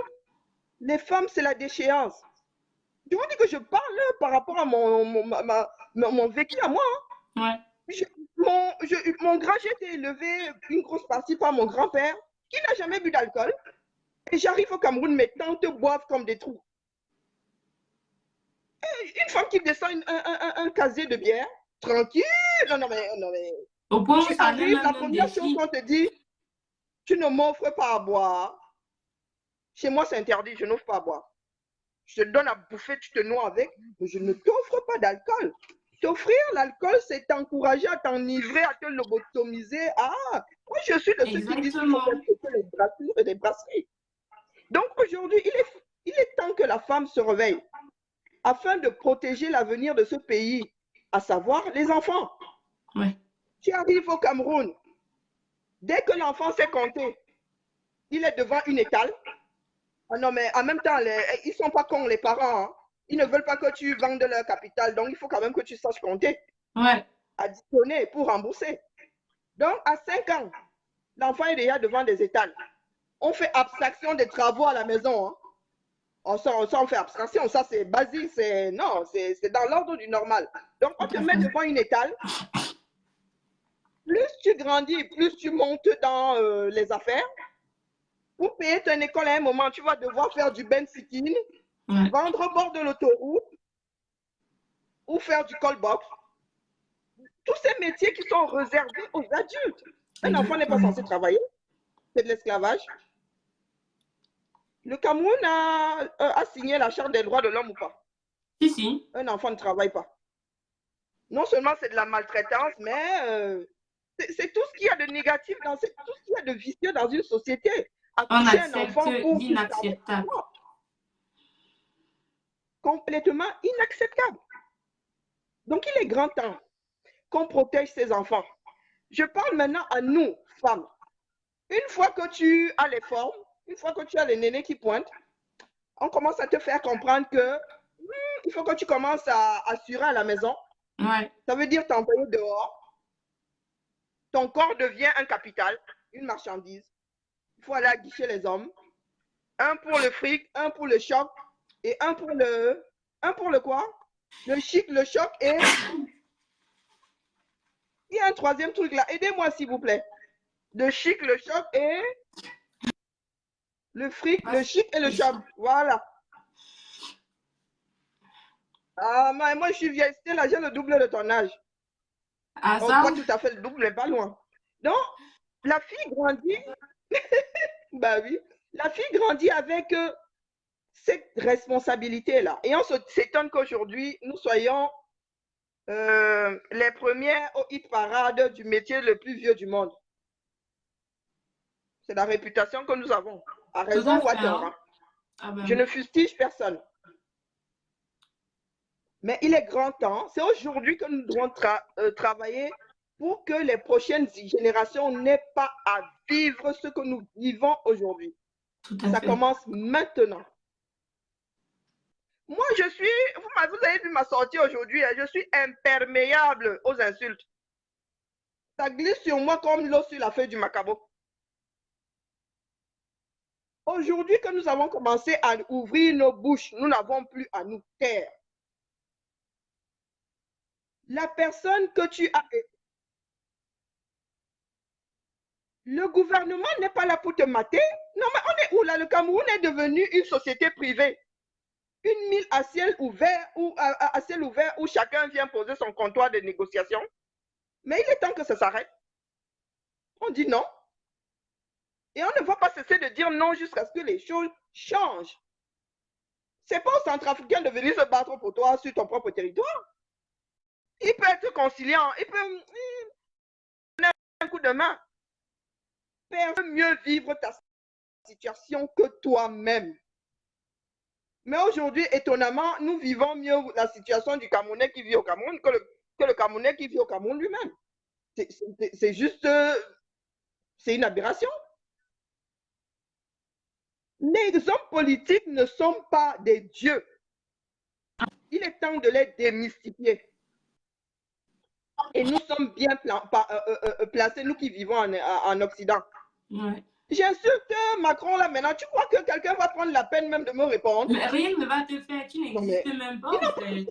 les femmes, c'est la déchéance. Tu vois que je parle par rapport à mon vécu à moi. Ouais. Mon grand, j'ai été élevé une grosse partie par mon grand-père qui n'a jamais bu d'alcool. Et j'arrive au Cameroun, mes tantes boivent comme des trous. Et une femme qui descend un casier de bière, tranquille. Non, mais. Au point où Tu ça met arrives, la même des première chose filles. qu'on te dit, tu ne m'offres pas à boire. Chez moi, c'est interdit, je n'offre pas à boire. Je te donne à bouffer, tu te noies avec, mais je ne t'offre pas d'alcool. T'offrir l'alcool, c'est t'encourager à t'enivrer, à te lobotomiser. Ah, moi, je suis de ceux qui disent qu'il faut respecter les brasseries et les brasseries. Donc, aujourd'hui, il est temps que la femme se réveille afin de protéger l'avenir de ce pays, à savoir les enfants. Ouais. Tu arrives au Cameroun, dès que l'enfant sait compter, il est devant une étale, Ah non, mais en même temps, ils sont pas cons, les parents, hein. Ils ne veulent pas que tu vendes leur capital, donc il faut quand même que tu saches compter, Ouais. additionner pour rembourser. Donc, à 5 ans, l'enfant est déjà devant des étals. On fait abstraction des travaux à la maison, hein. On fait abstraction, ça c'est basique, c'est non, c'est dans l'ordre du normal. Donc, on Tout te à met fait. devant une étale. Plus tu grandis, plus tu montes dans les affaires. Pour payer ton école à un moment, tu vas devoir faire du benz-sitting, Ouais. vendre au bord de l'autoroute ou faire du call box. Tous ces métiers qui sont réservés aux adultes. Un enfant n'est pas Exactement. censé travailler, c'est de l'esclavage. Le Cameroun a signé la Charte des droits de l'homme ou pas? Si, si. Un enfant ne travaille pas. Non seulement c'est de la maltraitance, mais c'est tout ce qu'il y a de négatif, c'est tout ce qu'il y a de vicieux dans une société. On Accoucher un accepte enfant pour qu'il travaille. l'inacceptable. Non, complètement inacceptable. Donc il est grand temps qu'on protège ses enfants. Je parle maintenant à nous, femmes. Une fois que tu as les formes, une fois que tu as les nénés qui pointent, on commence à te faire comprendre que il faut que tu commences à assurer à la maison. Ouais. Ça veut dire t'envoyer dehors. Ton corps devient un capital, une marchandise. Il faut aller aguicher les hommes. Un pour le fric, un pour le choc et un pour le... Un pour le quoi? Le chic, le choc et... Il y a un troisième truc là. Aidez-moi s'il vous plaît. Le chic, le choc et... Le fric, le chic et le choc. Voilà. Ah, moi, je suis vieille. C'était là, j'ai le double de ton âge. Ah, Oh, ça? pas tout à fait le double, mais pas loin. Donc, la fille grandit, bah oui, la fille grandit avec cette responsabilité-là. Et on s'étonne qu'aujourd'hui, nous soyons les premières au hit parade du métier le plus vieux du monde. C'est la réputation que nous avons. À Tout à raison ou à fait, tort, hein? hein. Ah ben Je ne oui. fustige personne. Mais il est grand temps, c'est aujourd'hui que nous devons travailler pour que les prochaines générations n'aient pas à vivre ce que nous vivons aujourd'hui. Tout à Ça fait. commence maintenant. Moi, vous avez vu ma sortie aujourd'hui, hein, je suis imperméable aux insultes. Ça glisse sur moi comme l'eau sur la feuille du macabo. Aujourd'hui que nous avons commencé à ouvrir nos bouches, nous n'avons plus à nous taire. La personne que tu as, le gouvernement n'est pas là pour te mater. Non, mais on est où là? Le Cameroun est devenu une société privée. Une mine à ciel ouvert où chacun vient poser son comptoir de négociation. Mais il est temps que ça s'arrête. On dit non. Et on ne va pas cesser de dire non jusqu'à ce que les choses changent. C'est pas aux Centrafricains de venir se battre pour toi sur ton propre territoire. Il peut être conciliant, il peut donner un coup de main. Personne mieux vivre ta situation que toi-même. Mais aujourd'hui, étonnamment, nous vivons mieux la situation du Camerounais qui vit au Cameroun que le Camerounais qui vit au Cameroun lui-même. C'est juste, c'est une aberration. Les hommes politiques ne sont pas des dieux. Il est temps de les démystifier. Et nous sommes bien placés, nous qui vivons en Occident. Ouais. J'insulte Macron là maintenant. Tu crois que quelqu'un va prendre la peine même de me répondre? Mais rien ne va te faire. Tu Non mais, n'existes même pas, il en n'a pas fait.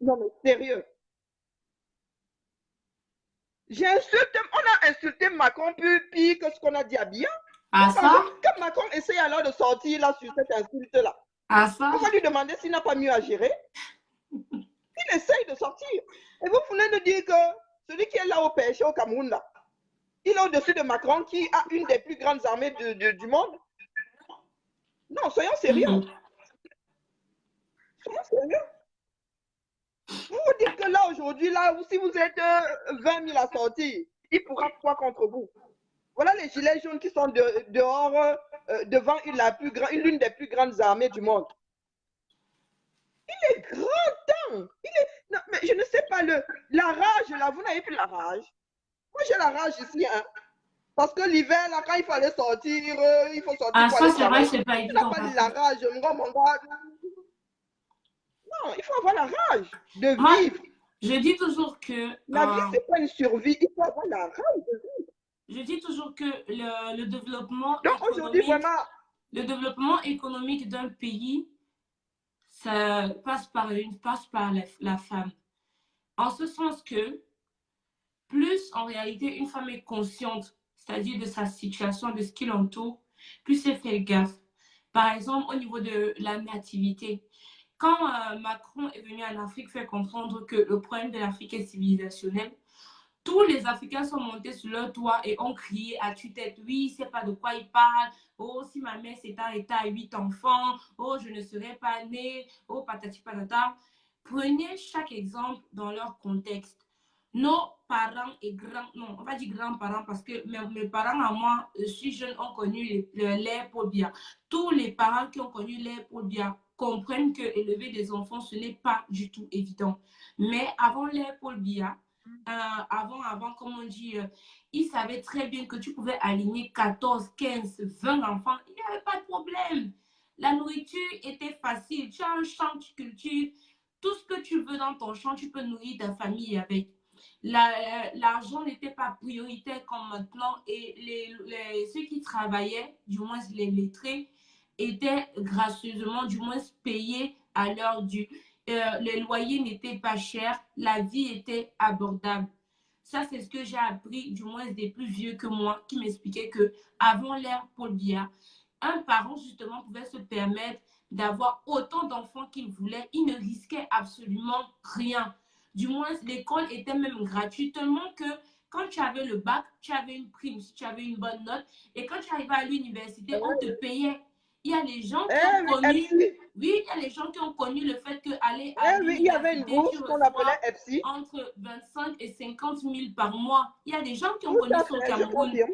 non mais sérieux. On a insulté Macron plus pire que ce qu'on a dit à Biya. Ah, ça? Quand Macron essaye alors de sortir là sur cette insulte-là, Ah, ça? on va lui demander s'il n'a pas mieux à gérer. Il essaye de sortir. Et vous venez de dire que celui qui est là au pêché au Cameroun, là, il est au-dessus de Macron qui a une des plus grandes armées du monde. Non, soyons sérieux. Mhm. Soyons sérieux. Vous vous dites que là, aujourd'hui, là, si vous êtes 20 000 à sortir, il pourra quoi contre vous? Voilà les gilets jaunes qui sont dehors devant l'une des plus grandes armées du monde. Il est grand temps. Non, mais je ne sais pas, la rage, là, vous n'avez plus la rage. Moi, j'ai la rage ici. Hein. Parce que l'hiver, là, quand il fallait sortir, il faut sortir Ah, pour ça, aller c'est vrai, travailler. c'est pas Tu n'as évident, pas par de la contre. rage, mon gars, mon gars. Non, il faut avoir la rage de Moi, vivre. je dis toujours que, La vie, c'est pas une survie. Il faut avoir la rage. je dis toujours que le développement Donc aujourd'hui, économique, vraiment, le développement économique d'un pays, ça passe par la femme. En ce sens que, plus en réalité une femme est consciente, c'est-à-dire de sa situation, de ce qui l'entoure, plus elle fait gaffe. Par exemple, au niveau de la nativité, quand Macron est venu en Afrique faire comprendre que le problème de l'Afrique est civilisationnel, tous les Africains sont montés sur leur toit et ont crié à tue-tête, oui, c'est pas de quoi ils parlent. Oh, si ma mère s'est arrêtée à 8 enfants, oh, je ne serais pas née, oh, patati patata. Prenez chaque exemple dans leur contexte. Nos parents et grands, non, on va dire grands-parents parce que mes parents à moi, je suis jeune, ont connu l'air Paul-Biya. Tous les parents qui ont connu l'air Paul-Biya comprennent que élever des enfants, ce n'est pas du tout évident. Mais avant l'air Paul-Biya, comme on dit, ils savaient très bien que tu pouvais aligner 14, 15, 20 enfants. Il n'y avait pas de problème. La nourriture était facile. Tu as un champ, tu cultives. Tout ce que tu veux dans ton champ, tu peux nourrir ta famille avec. L'argent n'était pas prioritaire comme maintenant et ceux qui travaillaient, du moins les lettrés, étaient gracieusement, du moins payés à l'heure du. Les loyers n'étaient pas chers, la vie était abordable. Ça, c'est ce que j'ai appris, du moins des plus vieux que moi, qui m'expliquaient que avant l'ère Paul Biya, un parent justement pouvait se permettre d'avoir autant d'enfants qu'il voulait. Il ne risquait absolument rien. Du moins, l'école était même gratuite, tellement que quand tu avais le bac, tu avais une prime si tu avais une bonne note. Et quand tu arrivais à l'université, on te payait. Il y a les gens qui ont eh oui, connu, EPSI. oui, il y a les gens qui ont connu le fait qu'aller à Eh oui, il y avait une l'université, tu bourse qu'on appelait reçois EPSI. entre 25 et 50 000 par mois. Il y a des gens qui ont Tout connu à ça au fait, je Cameroun. confirme.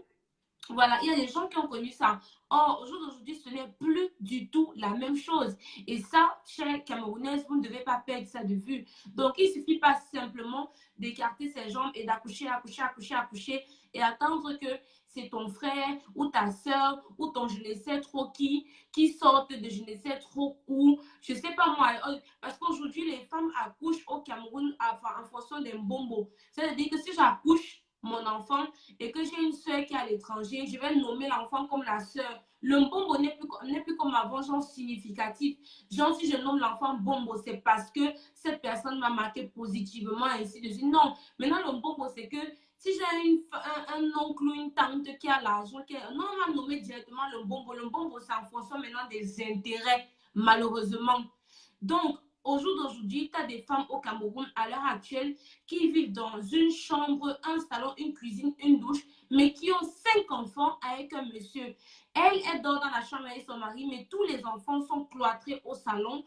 Voilà, il y a des gens qui ont connu ça. Or, au jour d'aujourd'hui, ce n'est plus du tout la même chose. Et ça, chers Camerounaises, vous ne devez pas perdre ça de vue. Donc, il ne suffit pas simplement d'écarter ses jambes et d'accoucher, accoucher, accoucher, accoucher et attendre que c'est ton frère ou ta soeur ou ton je ne sais trop qui sorte de je ne sais trop où. Je ne sais pas moi. Parce qu'aujourd'hui, les femmes accouchent au Cameroun en fonction d'un bonbon. C'est-à-dire que si j'accouche mon enfant, et que j'ai une soeur qui est à l'étranger, je vais nommer l'enfant comme la soeur. Le Mbombo n'est plus comme avant, genre significatif. Genre, si je nomme l'enfant Bombo, c'est parce que cette personne m'a marqué positivement, ainsi de suite. Non, maintenant, le Mbombo, c'est que si j'ai un oncle ou une tante qui a l'argent, non, on va nommer directement le Mbombo. Le Mbombo, c'est en fonction maintenant des intérêts, malheureusement. Donc, au jour d'aujourd'hui, tu as des femmes au Cameroun à l'heure actuelle qui vivent dans une chambre, un salon, une cuisine, une douche, mais qui ont 5 enfants avec un monsieur. Elle dort dans la chambre avec son mari, mais tous les enfants sont cloîtrés au salon,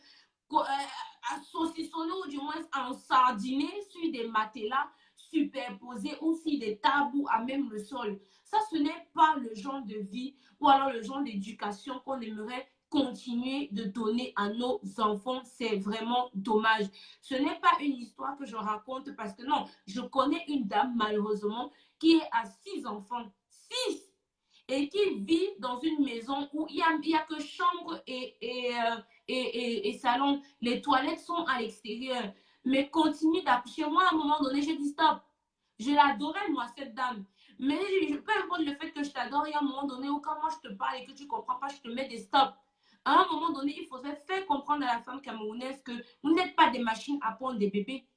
saucissonnés ou du moins ensardinés sur des matelas superposés ou sur des tabous à même le sol. Ça, ce n'est pas le genre de vie ou alors le genre d'éducation qu'on aimerait continuer de donner à nos enfants. C'est vraiment dommage. Ce n'est pas une histoire que je raconte parce que non, je connais une dame malheureusement qui est à 6 enfants. 6 et qui vit dans une maison où il y a que chambre et salon. Les toilettes sont à l'extérieur. Mais continue d'accoucher. Moi, à un moment donné, j'ai dit stop. Je l'adorais, moi, cette dame. Mais peu importe le fait que je t'adore, il y a un moment donné où quand moi je te parle et que tu ne comprends pas, je te mets des stops. À un moment donné, il faudrait faire comprendre à la femme camerounaise que vous n'êtes pas des machines à pondre des bébés.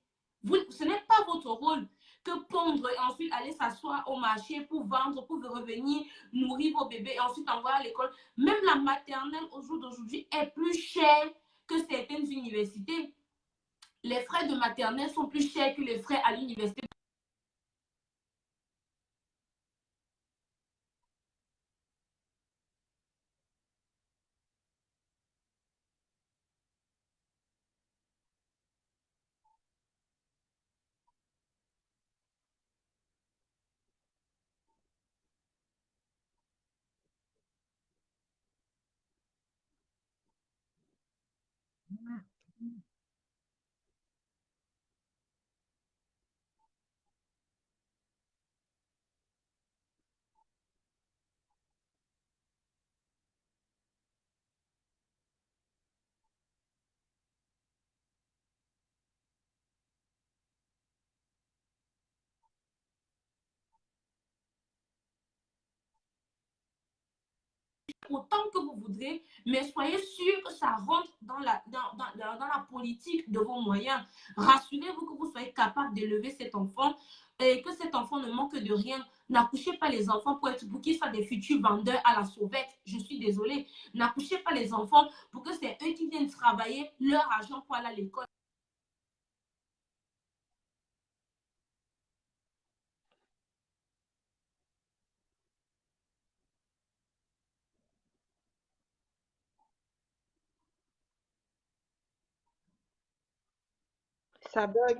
Ce n'est pas votre rôle que pondre et ensuite aller s'asseoir au marché pour vendre, pour revenir nourrir vos bébés et ensuite envoyer à l'école. Même la maternelle au jour d'aujourd'hui est plus chère que certaines universités. Les frais de maternelle sont plus chers que les frais à l'université. autant que vous voudrez, mais soyez sûr que ça rentre dans la politique de vos moyens. Rassurez-vous que vous soyez capable d'élever cet enfant et que cet enfant ne manque de rien. N'accouchez pas les enfants pour qu'ils soient des futurs vendeurs à la sauvette. Je suis désolée. N'accouchez pas les enfants pour que c'est eux qui viennent travailler leur argent pour aller à l'école. Ça bug.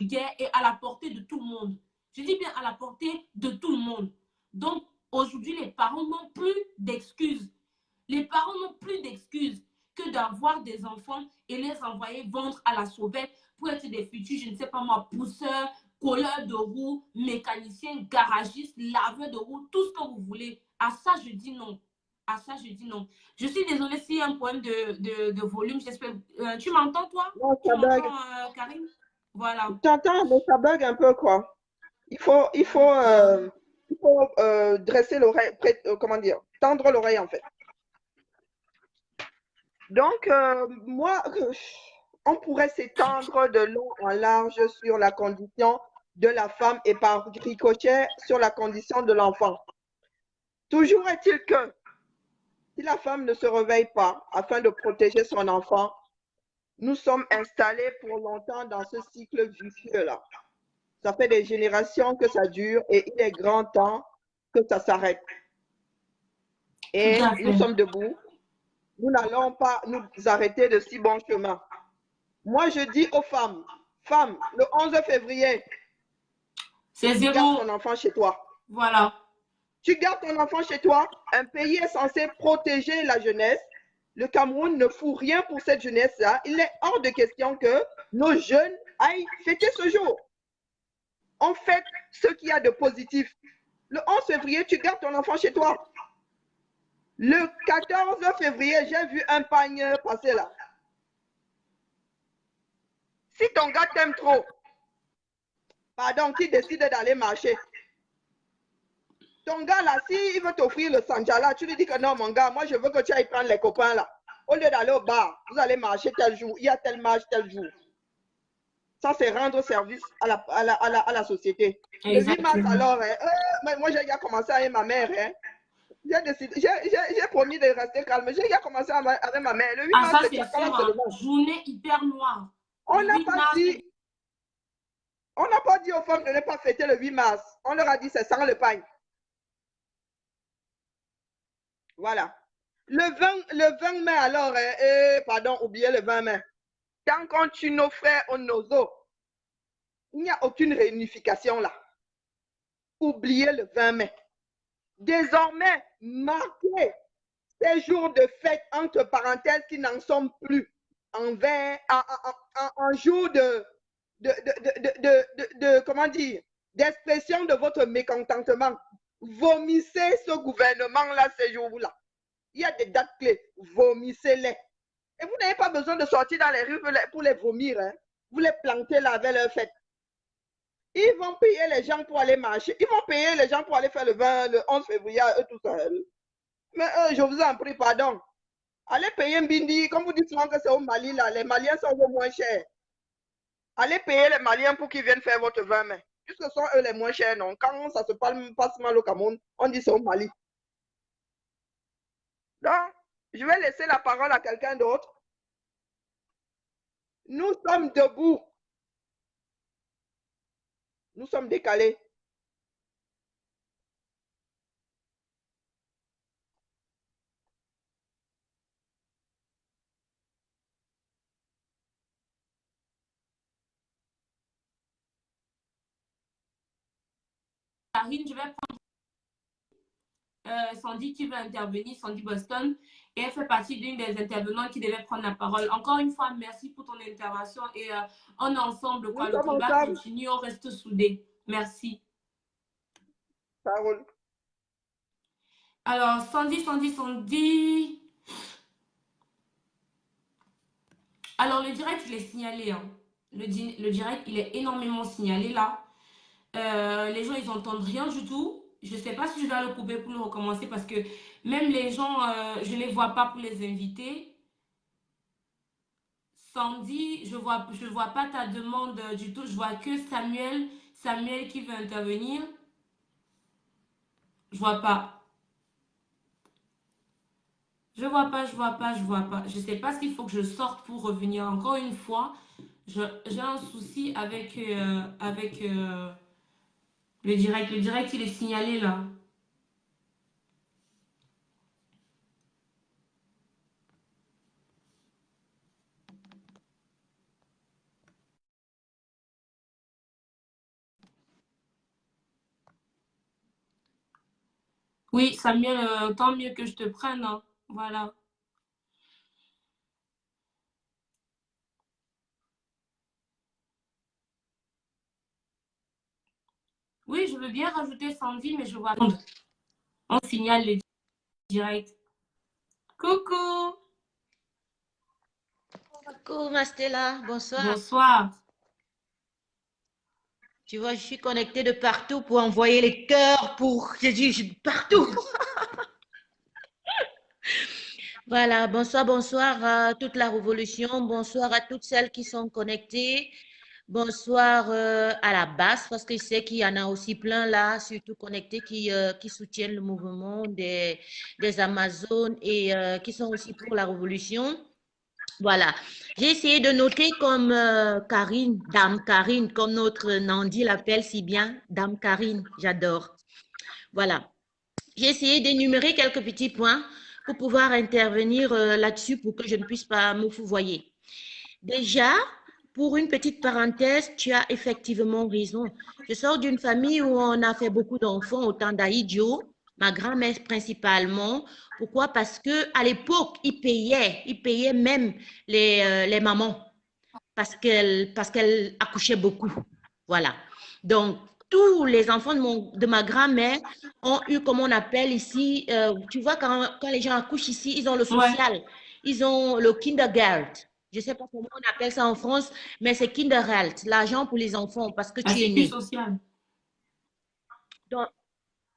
Guerre est à la portée de tout le monde. Je dis bien à la portée de tout le monde. Donc, aujourd'hui, les parents n'ont plus d'excuses. Les parents n'ont plus d'excuses que d'avoir des enfants et les envoyer vendre à la sauvette pour être des futurs, je ne sais pas moi, pousseurs, colleurs de roues, mécaniciens, garagistes, laveurs de roues, tout ce que vous voulez. À ça, je dis non. À ça, je dis non. Je suis désolée s'il y a un problème de volume. J'espère. Tu m'entends, toi? Non, Tu ça bug. m'entends, Karine? Voilà. T'entends, mais ça bug un peu, quoi. Il faut, il faut, euh, il faut dresser l'oreille, comment dire, tendre l'oreille, en fait. Donc, moi, on pourrait s'étendre de long en large sur la condition de la femme et par ricochet sur la condition de l'enfant. Toujours est-il que si la femme ne se réveille pas afin de protéger son enfant, nous sommes installés pour longtemps dans ce cycle vicieux-là. Ça fait des générations que ça dure et il est grand temps que ça s'arrête. Tout Et à nous fait. sommes debout. Nous n'allons pas nous arrêter de si bon chemin. Moi, je dis aux femmes, femmes, le 11 février, C'est tu gardes zéro. ton enfant chez toi. Voilà. Tu gardes ton enfant chez toi. Un pays est censé protéger la jeunesse. Le Cameroun ne fout rien pour cette jeunesse-là. Il est hors de question que nos jeunes aillent fêter ce jour. On fête ce qu'il y a de positif. Le 11 février, tu gardes ton enfant chez toi. Le 14 février, j'ai vu un pagne passer là. Si ton gars t'aime trop, pardon, qui décide d'aller marcher, ton gars là, s'il veut t'offrir le sanjala, tu lui dis que non, mon gars, moi je veux que tu ailles prendre les copains là. Au lieu d'aller au bar, vous allez marcher tel jour, il y a tel match tel jour. Ça, c'est rendre service à la société. Le 8 mars, Exactement. alors, moi j'ai déjà commencé avec ma mère. J'ai promis de rester calme. J'ai déjà commencé avec ma mère. Le 8 Ah, mars, ça, c'est c'est Tchakala sûr. Hein. seulement. Journée hyper noire. On Le n'a 8 pas mars, dit, on n'a pas dit aux femmes de ne pas fêter le 8 mars. On leur a dit c'est sans le pain. Voilà. Le 20 mai, alors, pardon, oubliez le 20 mai. Tant qu'on tue nos frères au nozo, il n'y a aucune réunification là. Oubliez le 20 mai. Désormais, marquez ces jours de fête entre parenthèses qui n'en sont plus en jour comment dire, d'expression de votre mécontentement. Vomissez ce gouvernement-là ces jours-là. Il y a des dates clés, vomissez-les. Et vous n'avez pas besoin de sortir dans les rues pour les vomir. Hein. Vous les plantez là avec leur fête. Ils vont payer les gens pour aller marcher. Ils vont payer les gens pour aller faire le 11 février, eux tout seuls. Mais je vous en prie, pardon. Allez payer un bindi, comme vous dites souvent que c'est au Mali, là, les Maliens sont au moins chers. Allez payer les Maliens pour qu'ils viennent faire votre 20 mai. Puisque ce sont eux les moins chers, non. Quand ça se passe mal au Cameroun, on dit c'est au Mali. Donc, je vais laisser la parole à quelqu'un d'autre. Nous sommes debout. Nous sommes décalés. Karine, je vais Sandy qui veut intervenir, Sandy Boston, et elle fait partie d'une des intervenantes qui devait prendre la parole. Encore une fois, merci pour ton intervention et on est ensemble, Nous quoi. Le sommes combat ensemble. continue, on reste soudés. Merci. Parole. Alors, Sandy. Alors, le direct, il est signalé. Hein. Le direct, il est énormément signalé là. Les gens, ils n'entendent rien du tout. Je ne sais pas si je dois le couper pour le recommencer parce que même les gens, je ne les vois pas pour les inviter. Sandy, je vois pas ta demande du tout. Je vois que Samuel qui veut intervenir. Je vois pas. Je vois pas. Je sais pas s'il faut que je sorte pour revenir encore une fois. J'ai un souci avec le direct. Le direct, il est signalé là. Oui, Samuel, tant mieux que je te prenne. Hein. Voilà. Oui, je veux bien rajouter Sandy, mais je vois. On signale le direct. Coucou. Coucou Mastella, bonsoir. Bonsoir. Tu vois, je suis connectée de partout pour envoyer les cœurs pour partout. Voilà, bonsoir à toute la révolution, bonsoir à toutes celles qui sont connectées, bonsoir à la base, parce que je sais qu'il y en a aussi plein là, surtout connectés, qui soutiennent le mouvement des Amazones et qui sont aussi pour la révolution. Voilà. J'ai essayé de noter comme Karine, Dame Karine, comme notre Nandi l'appelle si bien, Dame Karine, j'adore. Voilà. J'ai essayé d'énumérer quelques petits points pour pouvoir intervenir là-dessus pour que je ne puisse pas me fouvoyer. Déjà, pour une petite parenthèse, tu as effectivement raison. Je sors d'une famille où on a fait beaucoup d'enfants au temps d'Aïdjo, ma grand-mère principalement. Pourquoi? Parce que à l'époque, ils payaient même les mamans parce qu'elle accouchait beaucoup. Voilà. Donc, tous les enfants de ma grand-mère ont eu, comme on appelle ici, tu vois, quand les gens accouchent ici, ils ont le Ouais. social, ils ont le kindergarten. Je ne sais pas comment on appelle ça en France, mais c'est kindergeld, l'argent pour les enfants parce que La tu es sécu né. sociale. Donc,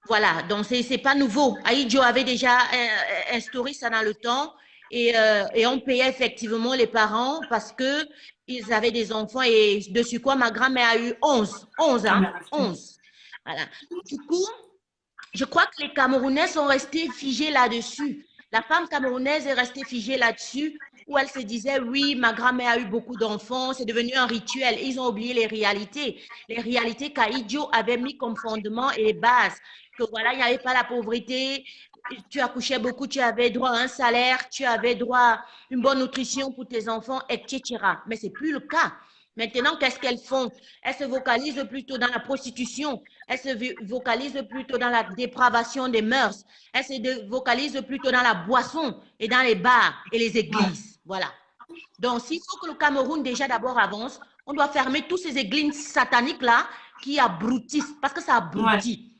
voilà, donc c'est pas nouveau. Aïdjo avait déjà instauré ça dans le temps et on payait effectivement les parents parce que ils avaient des enfants et dessus quoi ma grand-mère a eu 11 Ah ans, ben, 11. Voilà. Du coup, je crois que les Camerounais sont restés figés là-dessus. La femme camerounaise est restée figée là-dessus où elle se disait, oui, ma grand-mère a eu beaucoup d'enfants, c'est devenu un rituel. Ils ont oublié les réalités qu'Aïdjo avait mis comme fondement et les bases. Que voilà, il n'y avait pas la pauvreté, tu accouchais beaucoup, tu avais droit à un salaire, tu avais droit à une bonne nutrition pour tes enfants, etc. Mais ce n'est plus le cas. Maintenant, qu'est-ce qu'elles font? Elles se vocalisent plutôt dans la prostitution, elles se vocalisent plutôt dans la dépravation des mœurs, elles se vocalisent plutôt dans la boisson et dans les bars et les églises. Voilà. Donc, s'il faut que le Cameroun déjà d'abord avance, on doit fermer tous ces églises sataniques-là qui abrutissent, parce que ça abrutit.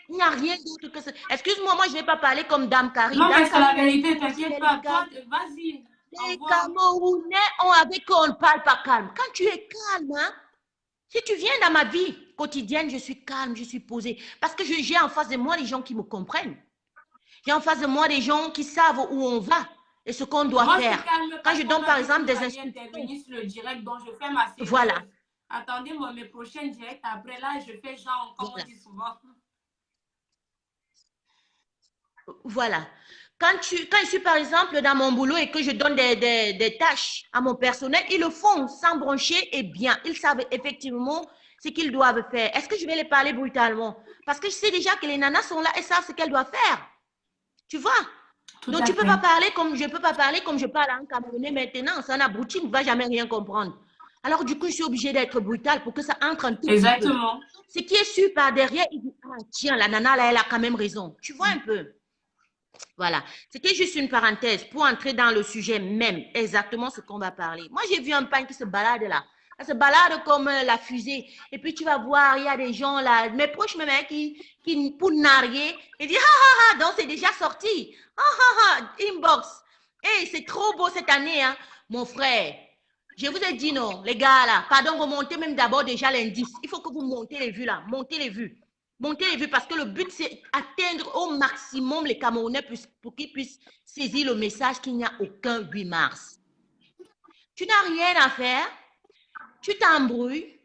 Il n'y a rien d'autre que ça. Excuse-moi, moi, je ne vais pas parler comme Dame Karine. Non, mais Dame c'est la Karine, vérité, t'inquiète pas. Toi, vas-y. les Camerounais ont avec eux, on ne parle pas calme. Quand tu es calme, hein, si tu viens dans ma vie quotidienne, je suis calme, je suis posée. Parce que j'ai en face de moi des gens qui me comprennent. J'ai en face de moi des gens qui savent où on va et ce qu'on doit Moi, je faire. suis calme Quand parce je qu'on donne a par dit que exemple vous des alliez instructions, intervenir sur le direct, donc je fais ma sérieuse. voilà. Attendez-moi mes prochains directs. Après là, je fais genre, comme on dit souvent. Voilà. Quand je suis par exemple dans mon boulot et que je donne des tâches à mon personnel, ils le font sans broncher et bien. Ils savent effectivement ce qu'ils doivent faire. Est-ce que je vais les parler brutalement? Parce que je sais déjà que les nanas sont là et savent ce qu'elles doivent faire. Tu vois? Donc, tu ne peux pas parler comme je ne peux pas parler comme je parle en camerounais maintenant. Ça, un abruti ne va jamais rien comprendre. Alors, du coup, je suis obligée d'être brutale pour que ça entre un tout petit peu. Exactement. Ce qui est su par derrière, il dit, ah, tiens, la nana, là, elle a quand même raison. Tu vois un peu? Voilà. C'était juste une parenthèse pour entrer dans le sujet même, exactement ce qu'on va parler. Moi, j'ai vu un pain qui se balade là. Ça se balade comme la fusée. Et puis, tu vas voir, il y a des gens là, mes proches même, hein, qui pour narguer, et disent, ah, ah, ah, donc c'est déjà sorti. Ah, ah, ah, inbox. Hey, c'est trop beau cette année, hein, mon frère. Je vous ai dit non, les gars là, pardon, vous montez même d'abord déjà l'indice. Il faut que vous montez les vues là, montez les vues. Montez les vues parce que le but, c'est atteindre au maximum les Camerounais pour qu'ils puissent saisir le message qu'il n'y a aucun 8 mars. Tu n'as rien à faire, tu t'embrouilles,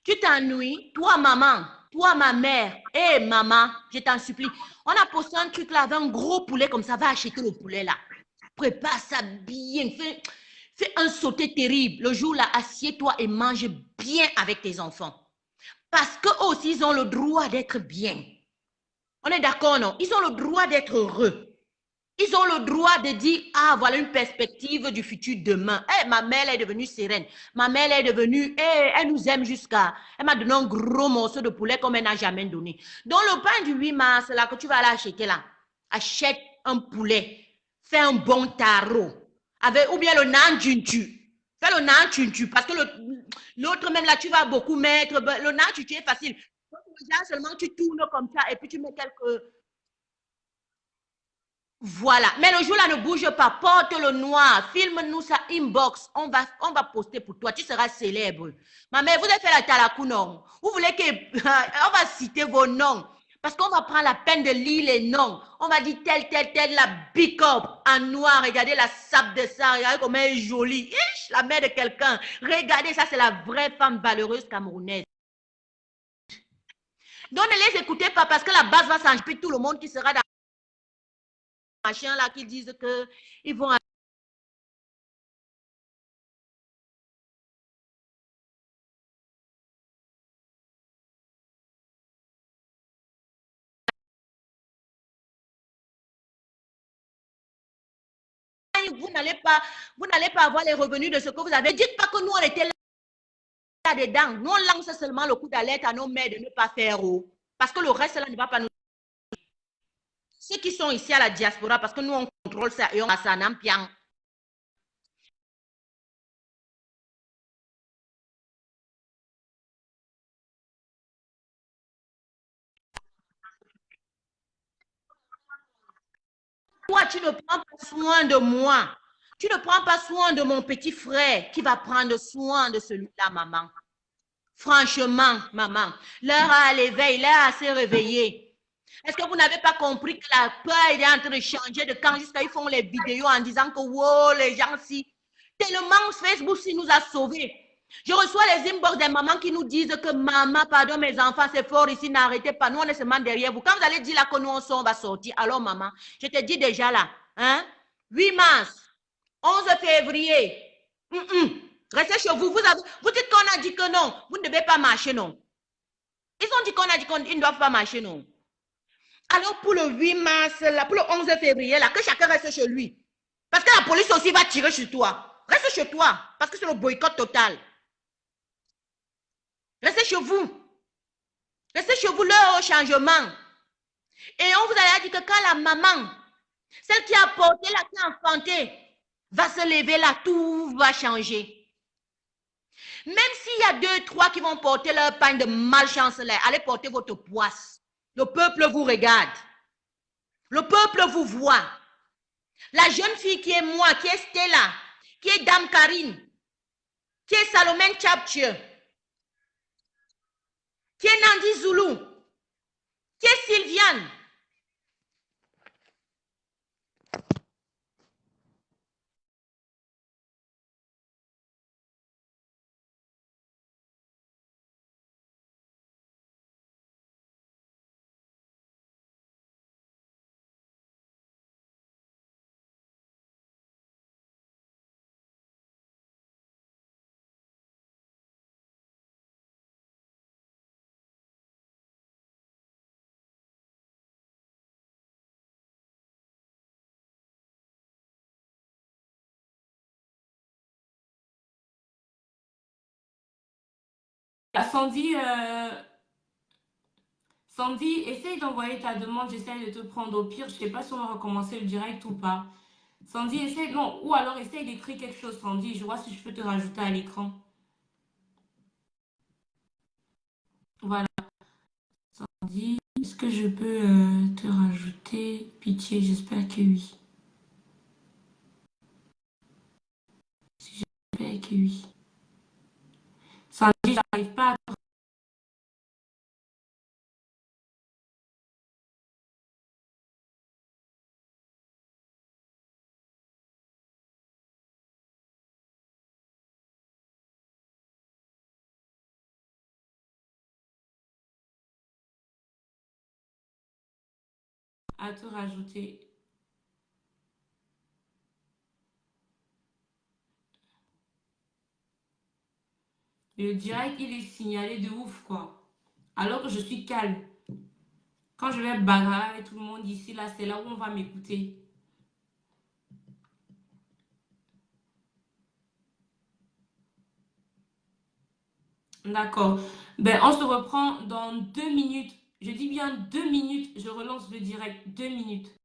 tu t'ennuies, toi maman, toi ma mère, hé maman, je t'en supplie. On a posté un truc là avec un gros poulet comme ça, va acheter le poulet là. Prépare ça bien, fais un sauté terrible. Le jour là, assieds-toi et mange bien avec tes enfants. Parce qu'eux aussi, ils ont le droit d'être bien. On est d'accord, non? Ils ont le droit d'être heureux. Ils ont le droit de dire, ah, voilà une perspective du futur demain. Hey, ma mère elle est devenue sereine. Ma mère elle est devenue, hey, elle nous aime jusqu'à, elle m'a donné un gros morceau de poulet comme elle n'a jamais donné. Donc, le pain du 8 mars, là, que tu vas aller acheter là, achète un poulet, fais un bon tarot, avec, ou bien le nan tuntu. Fais le nan tuntu, parce que l'autre même là, tu vas beaucoup mettre, le nan tuntu est facile. Déjà, seulement tu tournes comme ça et puis tu mets quelques. Voilà. Mais le jour-là, ne bouge pas. Porte le noir. Filme-nous ça inbox. On va poster pour toi. Tu seras célèbre. Ma mère, vous avez fait la talakou, non? Vous voulez que. On va citer vos noms. Parce qu'on va prendre la peine de lire les noms. On va dire tel, la big up en noir. Regardez la sape de ça. Regardez comment elle est jolie. Ish, la mère de quelqu'un. Regardez, ça, c'est la vraie femme valeureuse camerounaise. Donc, ne les écoutez pas parce que la base va changer. Puis tout le monde qui sera dans machin là qui disent que ils vont vous n'allez pas avoir les revenus de ce que vous avez. Dites pas que nous on était là dedans. Nous on lance seulement le coup d'alerte à nos mères de ne pas faire parce que le reste là ne va pas nous. Ceux qui sont ici à la diaspora parce que nous on contrôle ça et on a ça en ampiant. Toi, tu ne prends pas soin de moi. Tu ne prends pas soin de mon petit frère qui va prendre soin de celui-là, maman. Franchement, maman, l'heure à l'éveil, l'heure à se réveiller. Est-ce que vous n'avez pas compris que la peur est en train de changer de camp jusqu'à ils font les vidéos en disant que wow, les gens si tellement Facebook si nous a sauvés. Je reçois les inbox des mamans qui nous disent que maman, pardon mes enfants, c'est fort ici, n'arrêtez pas, nous on est seulement derrière vous. Quand vous allez dire là que nous on va sortir, alors maman, je te dis déjà là, hein, 8 mars, 11 février, restez chez vous. Vous dites qu'on a dit que non, vous ne devez pas marcher, non. Ils ont dit qu'on a dit qu'ils ne doivent pas marcher, non. Alors pour le 8 mars, là, pour le 11 février, là, que chacun reste chez lui. Parce que la police aussi va tirer sur toi. Reste chez toi, parce que c'est le boycott total. Restez chez vous. Restez chez vous, l'heure au changement. Et on vous a dit que quand la maman, celle qui a porté, la qui a enfanté, va se lever là, tout va changer. Même s'il y a 2, 3 qui vont porter leur pain de malchance là, allez porter votre poisse. Le peuple vous regarde. Le peuple vous voit. La jeune fille qui est moi, qui est Stella, qui est Dame Karine, qui est Salomène Tchapche, qui est Nandi Zoulou, qui est Sylviane, Sandy, Sandy, essaye d'envoyer ta demande, j'essaye de te prendre. Au pire, je sais pas si on va recommencer le direct ou pas. Sandy, essaye, non, ou alors essaye d'écrire quelque chose, Sandy. Je vois si je peux te rajouter à l'écran. Voilà, Sandy, est-ce que je peux te rajouter? Pitié, j'espère que oui. J'espère que oui. Sandy, j'arrive pas à te rajouter. Le direct, il est signalé de ouf, quoi. Alors que je suis calme. Quand je vais bagarrer avec tout le monde ici, là, c'est là où on va m'écouter. D'accord. Ben, on se reprend dans 2 minutes. Je dis bien 2 minutes. Je relance le direct. 2 minutes.